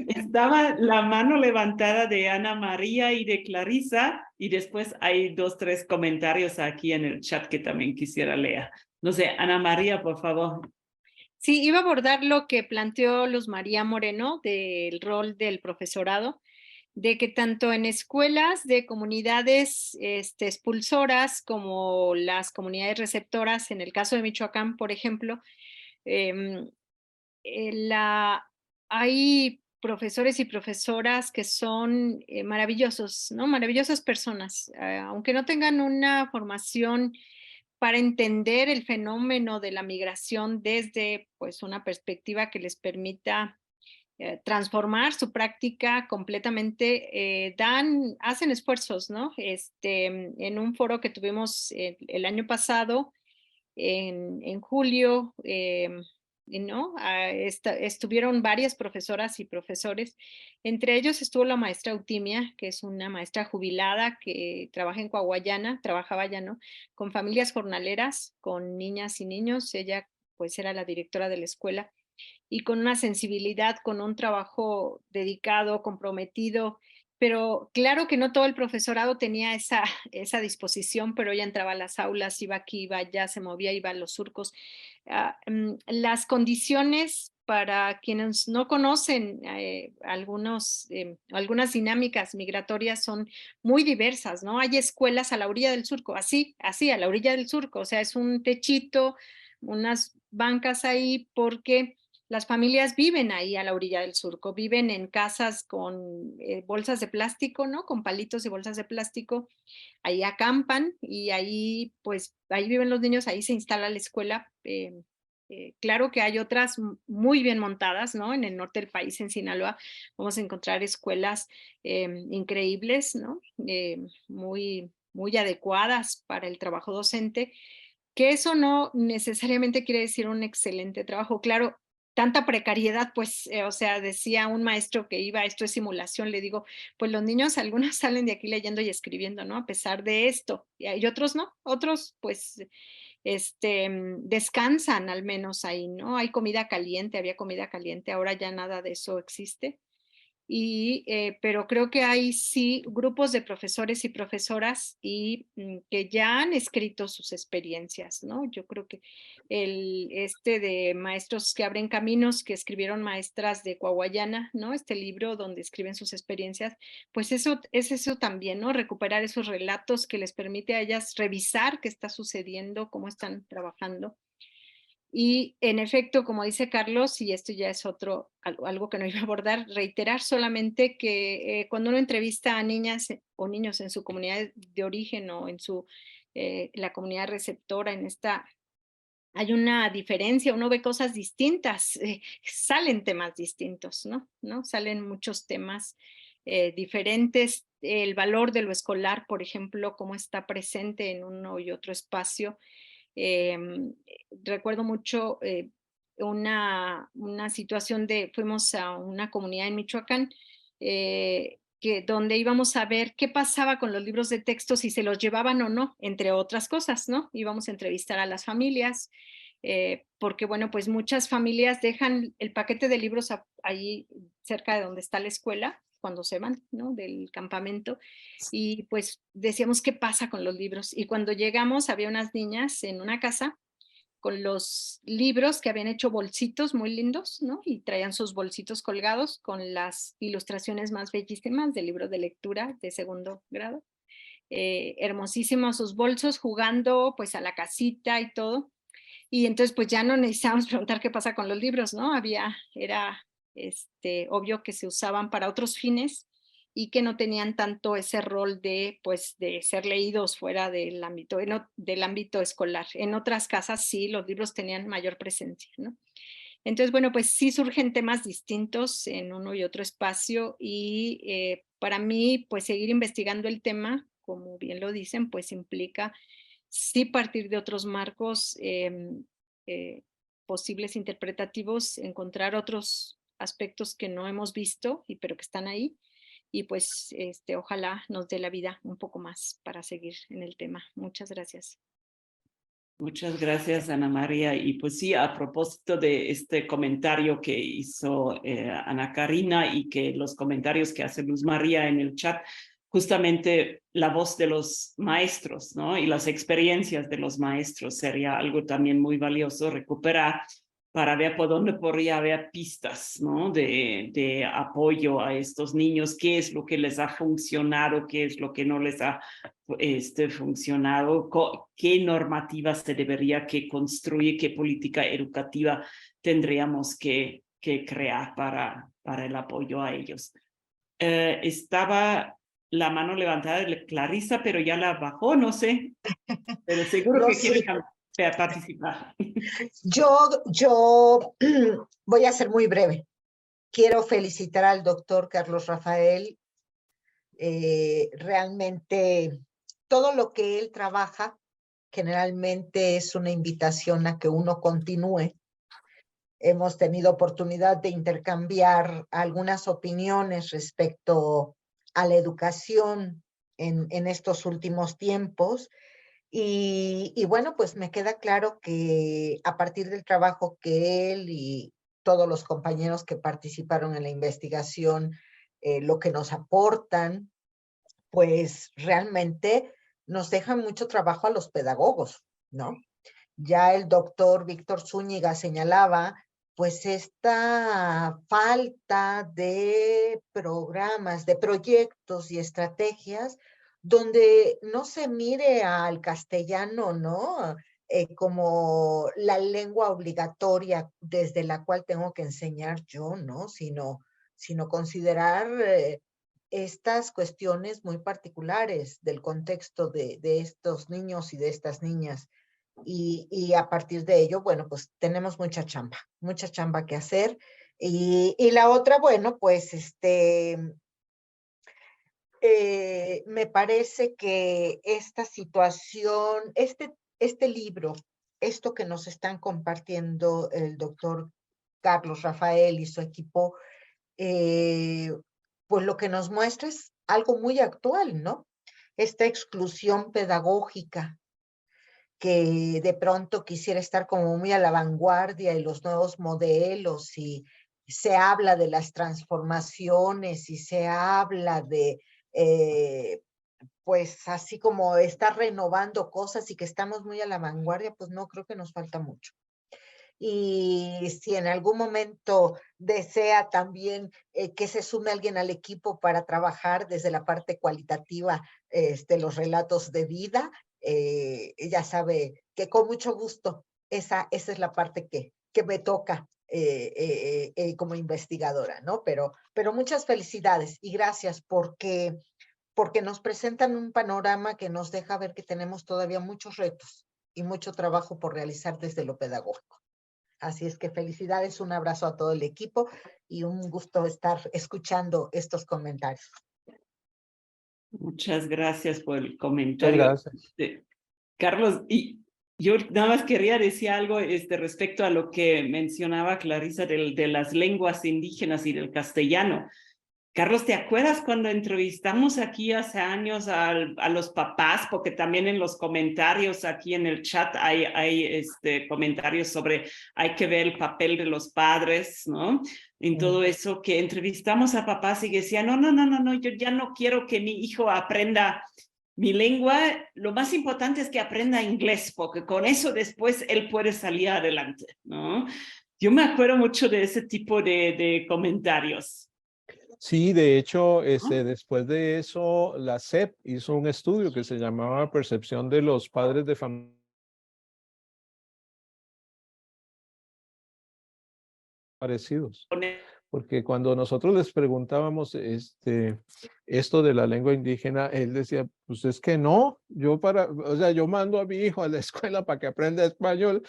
Estaba la mano levantada de Ana María y de Clarisa, y después hay 2, 3 comentarios aquí en el chat que también quisiera leer. No sé, Ana María, por favor. Sí, iba a abordar lo que planteó Luz María Moreno del rol del profesorado, de que tanto en escuelas de comunidades expulsoras como las comunidades receptoras, en el caso de Michoacán, por ejemplo, hay profesores y profesoras que son maravillosos, ¿no? Maravillosas personas, aunque no tengan una formación para entender el fenómeno de la migración desde pues, una perspectiva que les permita transformar su práctica completamente, hacen esfuerzos, ¿no? En un foro que tuvimos el año pasado, en julio, ¿no? Estuvieron varias profesoras y profesores, entre ellos estuvo la maestra Eutimia, que es una maestra jubilada que trabaja en Coahuayana, trabajaba ya, ¿no? Con familias jornaleras, con niñas y niños, ella pues era la directora de la escuela, y con una sensibilidad, con un trabajo dedicado, comprometido, pero claro que no todo el profesorado tenía esa disposición, pero ella entraba a las aulas, iba aquí, iba allá, se movía, iba a los surcos. Las condiciones para quienes no conocen algunas dinámicas migratorias son muy diversas, ¿no? Hay escuelas a la orilla del surco, así, a la orilla del surco, o sea, es un techito, unas bancas ahí, porque las familias viven ahí a la orilla del surco, viven en casas con bolsas de plástico, ¿no? Con palitos y bolsas de plástico. Ahí acampan y ahí, pues, ahí viven los niños, ahí se instala la escuela. Claro que hay otras muy bien montadas, ¿no? En el norte del país, en Sinaloa, vamos a encontrar escuelas increíbles, ¿no? Muy adecuadas para el trabajo docente, que eso no necesariamente quiere decir un excelente trabajo. Claro, tanta precariedad, pues, o sea, decía un maestro que iba, esto es simulación, le digo, pues los niños, algunos salen de aquí leyendo y escribiendo, ¿no? A pesar de esto, y otros no, otros pues descansan al menos ahí, ¿no? Hay comida caliente, había comida caliente, ahora ya nada de eso existe. Pero creo que hay sí grupos de profesores y profesoras que ya han escrito sus experiencias, ¿no? Yo creo que de Maestros que abren caminos, que escribieron maestras de Coahuayana, ¿no? Este libro donde escriben sus experiencias, pues eso es eso también, ¿no? Recuperar esos relatos que les permite a ellas revisar qué está sucediendo, cómo están trabajando. Y en efecto, como dice Carlos, y esto ya es algo que no iba a abordar, reiterar solamente que cuando uno entrevista a niñas o niños en su comunidad de origen o en la comunidad receptora, hay una diferencia, uno ve cosas distintas, salen temas distintos, ¿no? Salen muchos temas diferentes. El valor de lo escolar, por ejemplo, cómo está presente en uno y otro espacio. Recuerdo mucho una situación fuimos a una comunidad en Michoacán donde íbamos a ver qué pasaba con los libros de texto, si se los llevaban o no, entre otras cosas, ¿no? Íbamos a entrevistar a las familias, porque bueno, pues muchas familias dejan el paquete de libros ahí cerca de donde está la escuela, cuando se van, ¿no? Del campamento, y pues decíamos qué pasa con los libros, y cuando llegamos había unas niñas en una casa con los libros que habían hecho bolsitos muy lindos, ¿no? Y traían sus bolsitos colgados con las ilustraciones más bellísimas del libro de lectura de segundo grado. Hermosísimos sus bolsos, jugando pues a la casita y todo. Y entonces pues ya no necesitábamos preguntar qué pasa con los libros, ¿no? Era obvio que se usaban para otros fines y que no tenían tanto ese rol de ser leídos fuera del ámbito escolar. En otras casas sí, los libros tenían mayor presencia, ¿no? Entonces, bueno, pues sí surgen temas distintos en uno y otro espacio y para mí, pues seguir investigando el tema, como bien lo dicen, pues implica sí partir de otros marcos posibles interpretativos, encontrar otros aspectos que no hemos visto, pero que están ahí, y pues ojalá nos dé la vida un poco más para seguir en el tema. Muchas gracias. Muchas gracias, Ana María. Y pues sí, a propósito de este comentario que hizo Ana Karina y que los comentarios que hace Luz María en el chat, justamente la voz de los maestros, ¿no? Y las experiencias de los maestros sería algo también muy valioso recuperar para ver por dónde podría haber pistas, ¿no? De apoyo a estos niños, qué es lo que les ha funcionado, qué es lo que no les ha funcionado, qué normativa se debería que construir, qué política educativa tendríamos que crear para el apoyo a ellos. Estaba la mano levantada de Clarisa, pero ya la bajó, no sé, pero seguro No, que sí. quiere participar. Yo voy a ser muy breve. Quiero felicitar al doctor Carlos Rafael. Realmente todo lo que él trabaja generalmente es una invitación a que uno continúe. Hemos tenido oportunidad de intercambiar algunas opiniones respecto a la educación en estos últimos tiempos. Y bueno, pues me queda claro que a partir del trabajo que él y todos los compañeros que participaron en la investigación, lo que nos aportan, pues realmente nos dejan mucho trabajo a los pedagogos, ¿no? Ya el doctor Víctor Zúñiga señalaba, pues esta falta de programas, de proyectos y estrategias donde no se mire al castellano, ¿no? como la lengua obligatoria desde la cual tengo que enseñar yo, ¿no? Sino considerar estas cuestiones muy particulares del contexto de estos niños y de estas niñas. Y a partir de ello, bueno, pues tenemos mucha chamba que hacer. Y la otra, bueno, pues me parece que esta situación, este libro, esto que nos están compartiendo el doctor Carlos Rafael y su equipo, pues lo que nos muestra es algo muy actual, ¿no? Esta exclusión pedagógica que de pronto quisiera estar como muy a la vanguardia y los nuevos modelos, y se habla de las transformaciones y se habla de, pues así como estar renovando cosas y que estamos muy a la vanguardia, pues no, creo que nos falta mucho. Y si en algún momento desea también que se sume alguien al equipo para trabajar desde la parte cualitativa, los relatos de vida, ya sabe que con mucho gusto esa es la parte que me toca como investigadora, ¿no? Pero muchas felicidades y gracias porque nos presentan un panorama que nos deja ver que tenemos todavía muchos retos y mucho trabajo por realizar desde lo pedagógico. Así es que felicidades, un abrazo a todo el equipo y un gusto estar escuchando estos comentarios. Muchas gracias por el Muchas comentario. gracias. Carlos, y yo nada más quería decir algo respecto a lo que mencionaba Clarisa de las lenguas indígenas y del castellano. Carlos, ¿te acuerdas cuando entrevistamos aquí hace años a los papás? Porque también en los comentarios aquí en el chat hay comentarios sobre hay que ver el papel de los padres, ¿no? En todo eso, que entrevistamos a papás y decían, no, yo ya no quiero que mi hijo aprenda mi lengua, lo más importante es que aprenda inglés, porque con eso después él puede salir adelante, ¿no? Yo me acuerdo mucho de ese tipo de comentarios. Sí, de hecho, después de eso, la SEP hizo un estudio que se llamaba Percepción de los Padres de Familia Parecidos. Porque cuando nosotros les preguntábamos esto de la lengua indígena, él decía, pues es que no, yo mando a mi hijo a la escuela para que aprenda español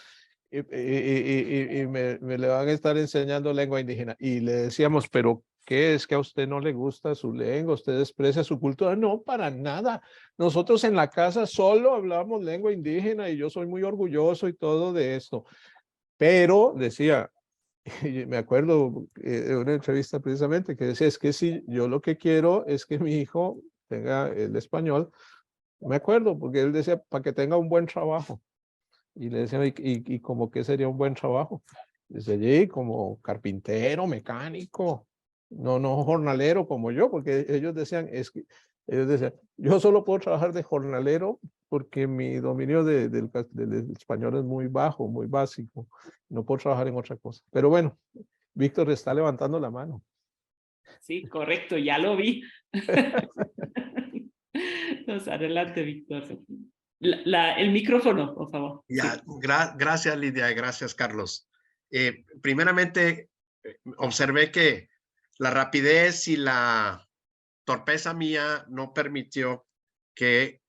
y me le van a estar enseñando lengua indígena. Y le decíamos, pero ¿qué es que a usted no le gusta su lengua? ¿Usted desprecia su cultura? No, para nada. Nosotros en la casa solo hablábamos lengua indígena y yo soy muy orgulloso y todo de esto. Pero decía, y me acuerdo de una entrevista precisamente que decía, es que si yo lo que quiero es que mi hijo tenga el español, me acuerdo, porque él decía, para que tenga un buen trabajo. Y le decía, ¿y como qué sería un buen trabajo? Dice, allí como carpintero, mecánico, no jornalero como yo, porque ellos decían, yo solo puedo trabajar de jornalero porque mi dominio del español es muy bajo, muy básico. No puedo trabajar en otra cosa. Pero bueno, Víctor está levantando la mano. Sí, correcto, ya lo vi. Entonces, adelante, Víctor. El micrófono, por favor. Ya, Sí. Gracias, Lidia, y gracias, Carlos. Primeramente, observé que la rapidez y la torpeza mía no permitió que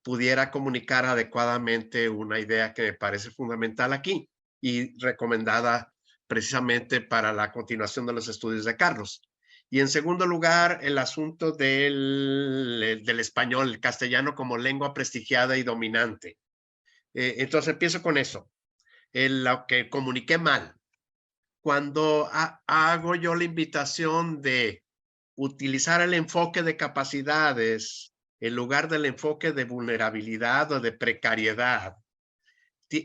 pudiera comunicar adecuadamente una idea que me parece fundamental aquí y recomendada precisamente para la continuación de los estudios de Carlos. Y en segundo lugar, el asunto del español, el castellano como lengua prestigiada y dominante. Entonces empiezo con eso, lo que comuniqué mal. Cuando hago yo la invitación de utilizar el enfoque de capacidades en lugar del enfoque de vulnerabilidad o de precariedad,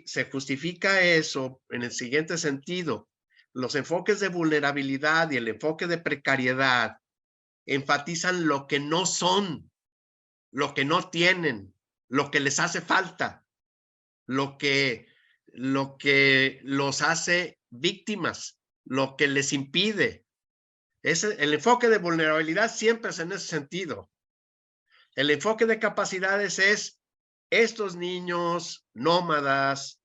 se justifica eso en el siguiente sentido. Los enfoques de vulnerabilidad y el enfoque de precariedad enfatizan lo que no son, lo que no tienen, lo que les hace falta, lo que los hace víctimas, lo que les impide. El enfoque de vulnerabilidad siempre es en ese sentido. El enfoque de capacidades es estos niños nómadas,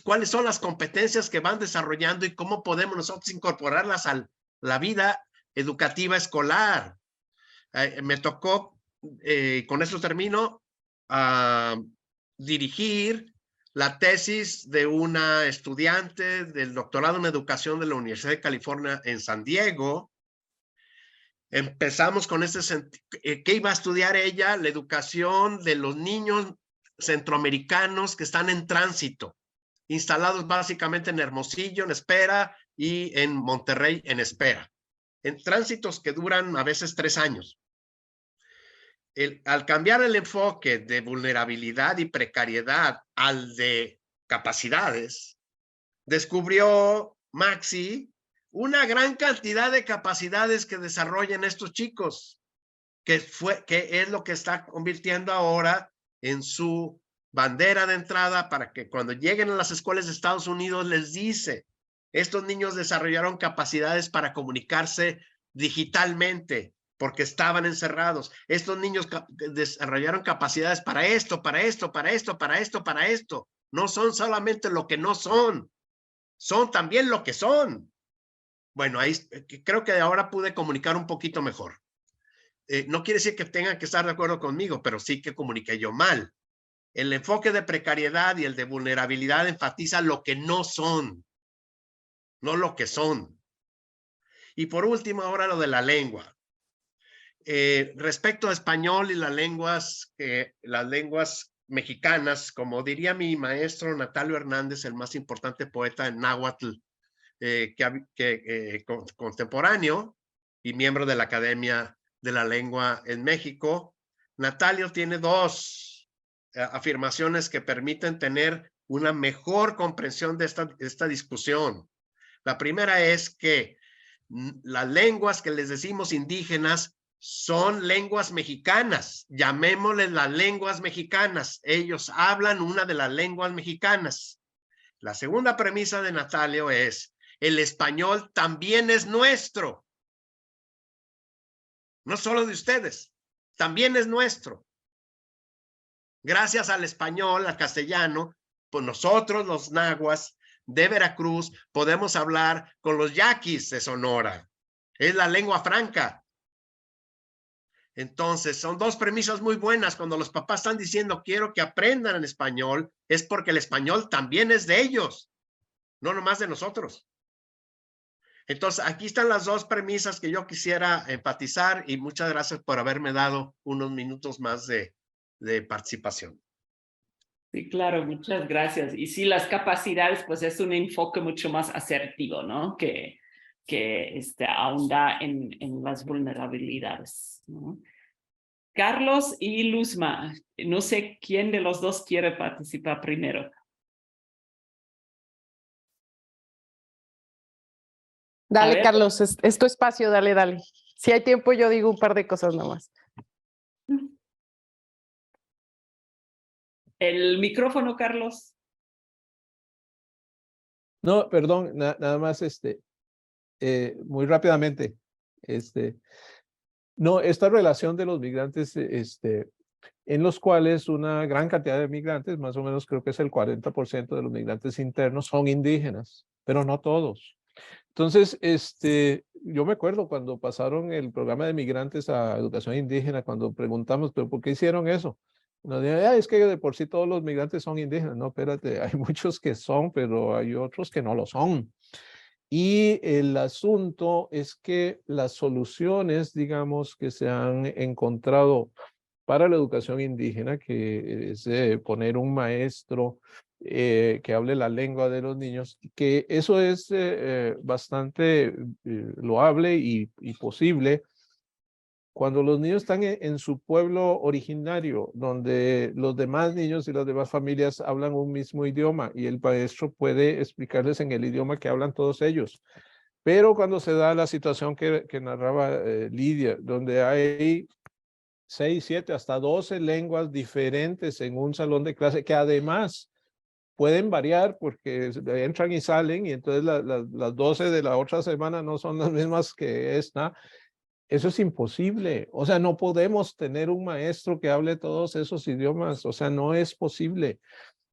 cuáles son las competencias que van desarrollando y cómo podemos nosotros incorporarlas a la vida educativa escolar. Me tocó, con esto termino, dirigir la tesis de una estudiante del doctorado en educación de la Universidad de California en San Diego. Empezamos con ¿qué iba a estudiar ella? La educación de los niños centroamericanos que están en tránsito, instalados básicamente en Hermosillo en espera y en Monterrey en espera, en tránsitos que duran a veces 3 años. Al cambiar el enfoque de vulnerabilidad y precariedad al de capacidades, descubrió Maxi una gran cantidad de capacidades que desarrollan estos chicos, que es lo que está convirtiendo ahora en su bandera de entrada para que cuando lleguen a las escuelas de Estados Unidos les dice, estos niños desarrollaron capacidades para comunicarse digitalmente, porque estaban encerrados. Estos niños desarrollaron capacidades para esto, para esto, para esto, para esto, para esto. No son solamente lo que no son, son también lo que son. Bueno, ahí creo que ahora pude comunicar un poquito mejor. No quiere decir que tengan que estar de acuerdo conmigo, pero sí que comuniqué yo mal. El enfoque de precariedad y el de vulnerabilidad enfatiza lo que no son, no lo que son. Y por último, ahora lo de la lengua. Respecto a español y las lenguas mexicanas, como diría mi maestro Natalio Hernández, el más importante poeta en náhuatl contemporáneo y miembro de la Academia de la Lengua en México, Natalio tiene 2 afirmaciones que permiten tener una mejor comprensión de esta discusión. La primera es que las lenguas que les decimos indígenas son lenguas mexicanas, llamémosles las lenguas mexicanas. Ellos hablan una de las lenguas mexicanas. La segunda premisa de Natalio es, el español también es nuestro. No solo de ustedes, también es nuestro. Gracias al español, al castellano, pues nosotros los nahuas de Veracruz podemos hablar con los yaquis de Sonora. Es la lengua franca. Entonces, son 2 premisas muy buenas. Cuando los papás están diciendo quiero que aprendan el español, es porque el español también es de ellos, no nomás de nosotros. Entonces, aquí están las 2 premisas que yo quisiera enfatizar y muchas gracias por haberme dado unos minutos más de participación. Sí, claro, muchas gracias. Y sí, las capacidades, pues es un enfoque mucho más asertivo, ¿no? Que ahonda en las vulnerabilidades, ¿no? Carlos y Luzma, no sé quién de los 2 quiere participar primero. Dale, Carlos, es tu espacio, dale. Si hay tiempo, yo digo un par de cosas nomás. El micrófono, Carlos. No, perdón, nada más muy rápidamente. No, esta relación de los migrantes, en los cuales una gran cantidad de migrantes, más o menos creo que es el 40% de los migrantes internos, son indígenas, pero no todos. Entonces, yo me acuerdo cuando pasaron el programa de migrantes a educación indígena, cuando preguntamos, ¿pero por qué hicieron eso? Nos dijeron, es que de por sí todos los migrantes son indígenas. No, espérate, hay muchos que son, pero hay otros que no lo son. Y el asunto es que las soluciones, digamos, que se han encontrado para la educación indígena, que es poner un maestro que hable la lengua de los niños, que eso es bastante loable y posible cuando los niños están en su pueblo originario, donde los demás niños y las demás familias hablan un mismo idioma y el maestro puede explicarles en el idioma que hablan todos ellos. Pero cuando se da la situación que narraba Lidia, donde hay 6, 7, hasta 12 lenguas diferentes en un salón de clase, que además pueden variar porque entran y salen, y entonces las 12 de la otra semana no son las mismas que esta. Eso es imposible. O sea, no podemos tener un maestro que hable todos esos idiomas. O sea, no es posible.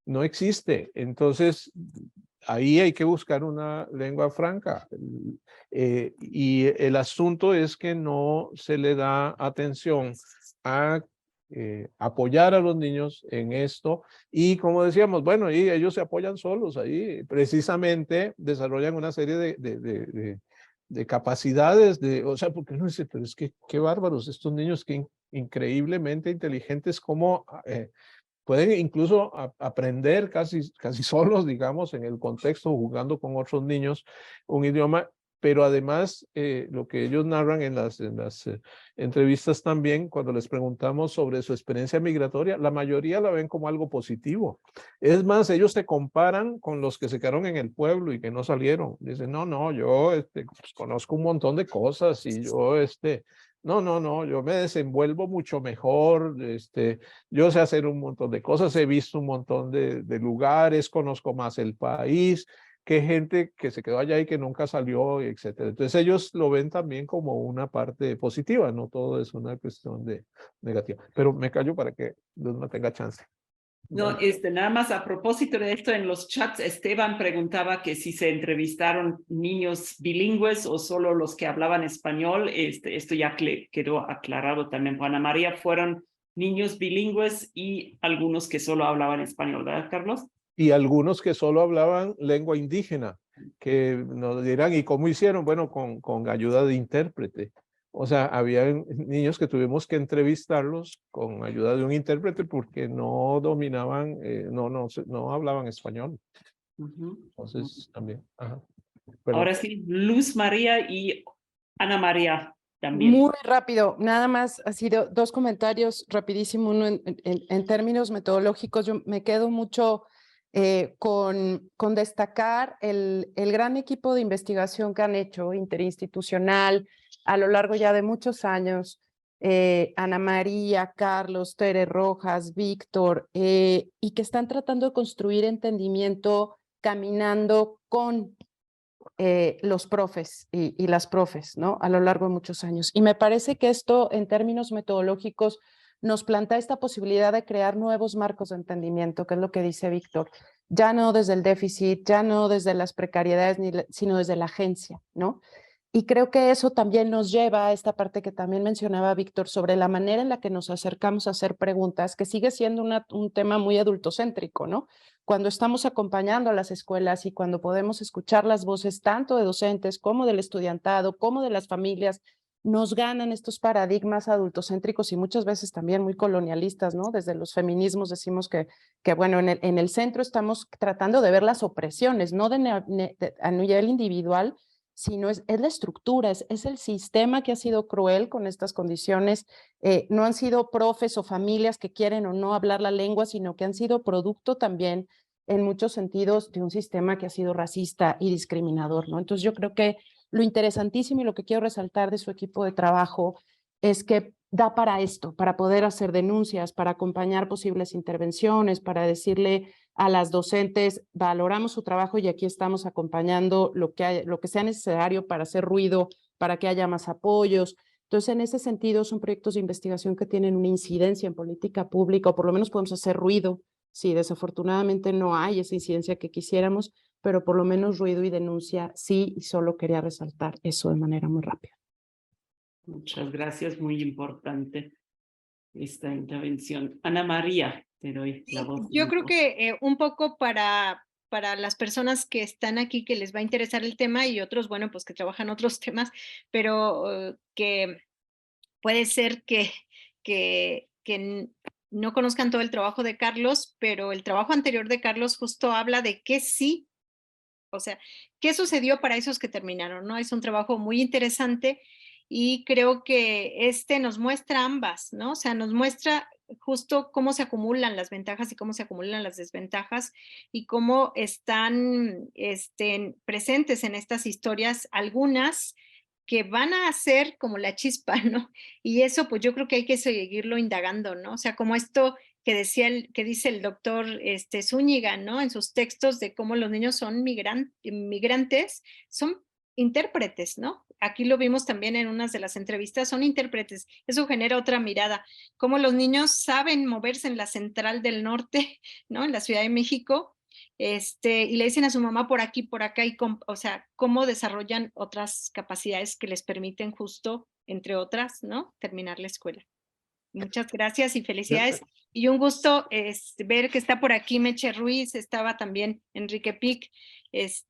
No existe. Entonces, ahí hay que buscar una lengua franca. Y el asunto es que no se le da atención a apoyar a los niños en esto. Y como decíamos, bueno, y ellos se apoyan solos ahí. Precisamente desarrollan una serie de capacidades, o sea, porque uno dice, pero es que qué bárbaros estos niños, que increíblemente inteligentes, como pueden incluso aprender casi solos, digamos, en el contexto, jugando con otros niños, un idioma, pero además lo que ellos narran en las entrevistas también, cuando les preguntamos sobre su experiencia migratoria, la mayoría la ven como algo positivo. Es más, ellos se comparan con los que se quedaron en el pueblo y que no salieron. Dicen, no, yo pues, conozco un montón de cosas y yo, no, yo me desenvuelvo mucho mejor, yo sé hacer un montón de cosas, he visto un montón de lugares, conozco más el país, que gente que se quedó allá y que nunca salió, etcétera. Entonces ellos lo ven también como una parte positiva, no todo es una cuestión de negativa. Pero me callo para que no tenga chance. No, nada más a propósito de esto, en los chats Esteban preguntaba que si se entrevistaron niños bilingües o solo los que hablaban español. Esto ya quedó aclarado también. Ana María, fueron niños bilingües y algunos que solo hablaban español, ¿verdad, Carlos? Y algunos que solo hablaban lengua indígena, que nos dirán, ¿y cómo hicieron? Bueno, con ayuda de intérprete. O sea, había niños que tuvimos que entrevistarlos con ayuda de un intérprete porque no dominaban, no hablaban español. Entonces, también. Ajá. Ahora sí, Luz María y Ana María también. Muy rápido, nada más, ha sido dos comentarios rapidísimo. Uno en términos metodológicos, yo me quedo mucho con destacar el gran equipo de investigación que han hecho, interinstitucional, a lo largo ya de muchos años. Ana María, Carlos, Tere Rojas, Víctor, y que están tratando de construir entendimiento caminando con los profes y las profes, ¿no? A lo largo de muchos años. Y me parece que esto, en términos metodológicos, nos plantea esta posibilidad de crear nuevos marcos de entendimiento, que es lo que dice Víctor, ya no desde el déficit, ya no desde las precariedades, sino desde la agencia, ¿no? Y creo que eso también nos lleva a esta parte que también mencionaba Víctor sobre la manera en la que nos acercamos a hacer preguntas, que sigue siendo un tema muy adultocéntrico, ¿no? Cuando estamos acompañando a las escuelas y cuando podemos escuchar las voces tanto de docentes como del estudiantado, como de las familias, nos ganan estos paradigmas adultocéntricos y muchas veces también muy colonialistas, ¿no? Desde los feminismos decimos que bueno, en el centro estamos tratando de ver las opresiones, no a nivel individual, sino es la estructura, es el sistema que ha sido cruel con estas condiciones. No han sido profes o familias que quieren o no hablar la lengua, sino que han sido producto también, en muchos sentidos, de un sistema que ha sido racista y discriminador, ¿no? Entonces yo creo que lo interesantísimo y lo que quiero resaltar de su equipo de trabajo es que da para esto, para poder hacer denuncias, para acompañar posibles intervenciones, para decirle a las docentes, valoramos su trabajo y aquí estamos acompañando lo que sea necesario para hacer ruido, para que haya más apoyos. Entonces, en ese sentido, son proyectos de investigación que tienen una incidencia en política pública, o por lo menos podemos hacer ruido. Sí, desafortunadamente no hay esa incidencia que quisiéramos, pero por lo menos ruido y denuncia sí, y solo quería resaltar eso de manera muy rápida. Muchas gracias, muy importante esta intervención. Ana María, te doy la voz. Yo creo que un poco para las personas que están aquí, que les va a interesar el tema, y otros, bueno, pues que trabajan otros temas, pero que puede ser que no conozcan todo el trabajo de Carlos, pero el trabajo anterior de Carlos justo habla de qué sí, o sea, qué sucedió para esos que terminaron, ¿no? Es un trabajo muy interesante y creo que nos muestra ambas, ¿no? O sea, nos muestra justo cómo se acumulan las ventajas y cómo se acumulan las desventajas y cómo están presentes en estas historias algunas que van a ser como la chispa, ¿no? Y eso pues yo creo que hay que seguirlo indagando, ¿no? O sea, como esto que dice el doctor Zúñiga, ¿no? En sus textos de cómo los niños son migrantes, son intérpretes, ¿no? aquí lo vimos también en unas de las entrevistas, son intérpretes. Eso genera otra mirada. Cómo los niños saben moverse en la central del norte, ¿no? En la Ciudad de México, y le dicen a su mamá por aquí, por acá, o sea, cómo desarrollan otras capacidades que les permiten justo, entre otras, ¿no? Terminar la escuela. Muchas gracias y felicidades. Y un gusto ver que está por aquí Meche Ruiz, estaba también Enrique Pic,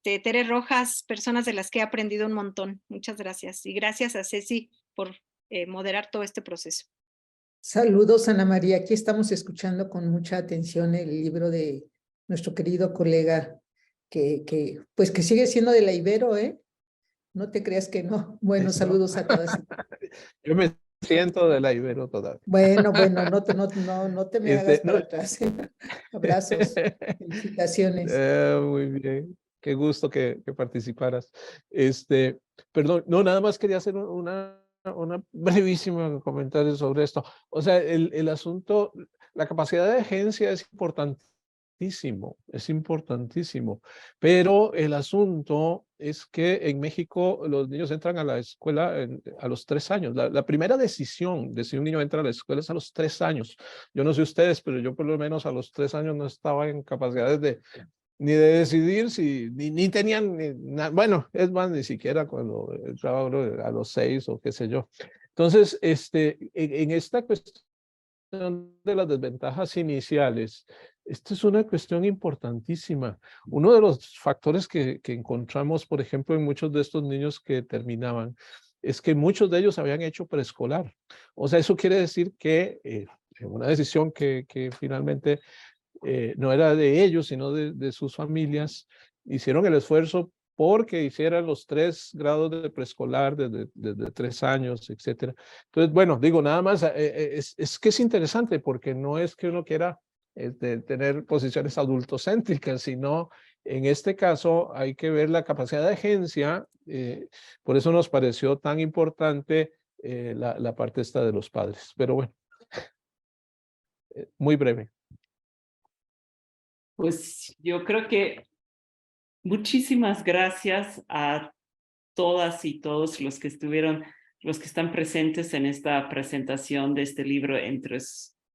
Tere Rojas, personas de las que he aprendido un montón. Muchas gracias. Y gracias a Ceci por moderar todo este proceso. Saludos, Ana María. Aquí estamos escuchando con mucha atención el libro de nuestro querido colega pues que sigue siendo de la Ibero, ¿eh? No te creas que no. Bueno, ¿Eso? saludos a todas. Yo me siento de la Ibero todavía. Bueno, no te me hagas para atrás. Abrazos, felicitaciones. Muy bien, qué gusto que participaras. Perdón, no, nada más quería hacer una brevísima comentario sobre esto. O sea, el asunto, la capacidad de agencia es importantísimo, pero el asunto es que en México los niños entran a la escuela a los 3 años. La primera decisión de si un niño entra a la escuela es a los 3 años. Yo no sé ustedes, pero yo por lo menos a los 3 años no estaba en capacidades ni de decidir si, ni tenían, bueno, es más, ni siquiera cuando entraba a los 6 o qué sé yo. Entonces, en esta cuestión de las desventajas iniciales, esta es una cuestión importantísima. Uno de los factores que encontramos, por ejemplo, en muchos de estos niños que terminaban, es que muchos de ellos habían hecho preescolar. O sea, eso quiere decir que una decisión que finalmente no era de ellos, sino de sus familias, hicieron el esfuerzo porque hicieran los 3 grados de preescolar desde 3 años, etcétera. Entonces, bueno, digo, nada más, es que es interesante porque no es que uno quiera tener posiciones adultocéntricas, sino en este caso hay que ver la capacidad de agencia, por eso nos pareció tan importante la parte esta de los padres. Pero bueno, muy breve. Pues yo creo que muchísimas gracias a todas y todos los que están presentes en esta presentación de este libro Entre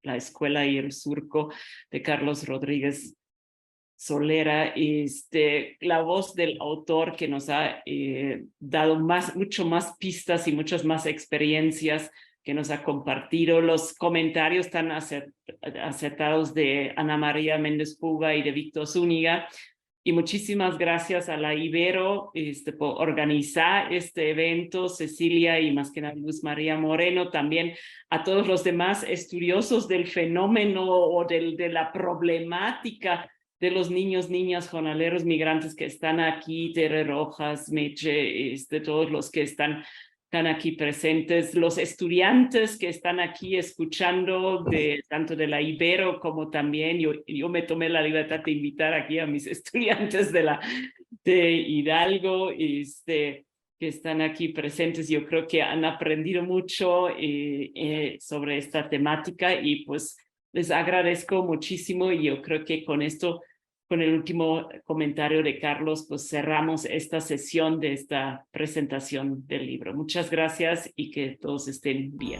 la escuela y el surco de Carlos Rodríguez Solera. La voz del autor que nos ha dado mucho más pistas y muchas más experiencias que nos ha compartido, los comentarios tan acertados de Ana María Méndez Puga y de Víctor Zúñiga. Y muchísimas gracias a la Ibero por organizar este evento, Cecilia y más que nada Luz María Moreno, también a todos los demás estudiosos del fenómeno o de la problemática de los niños, niñas, jornaleros, migrantes que están aquí, Tere Rojas, Meche, todos los que están aquí presentes, los estudiantes que están aquí escuchando, tanto de la Ibero como también, yo me tomé la libertad de invitar aquí a mis estudiantes de Hidalgo, que están aquí presentes. Yo creo que han aprendido mucho sobre esta temática y pues les agradezco muchísimo y yo creo que con esto, con el último comentario de Carlos, pues cerramos esta sesión de esta presentación del libro. Muchas gracias y que todos estén bien.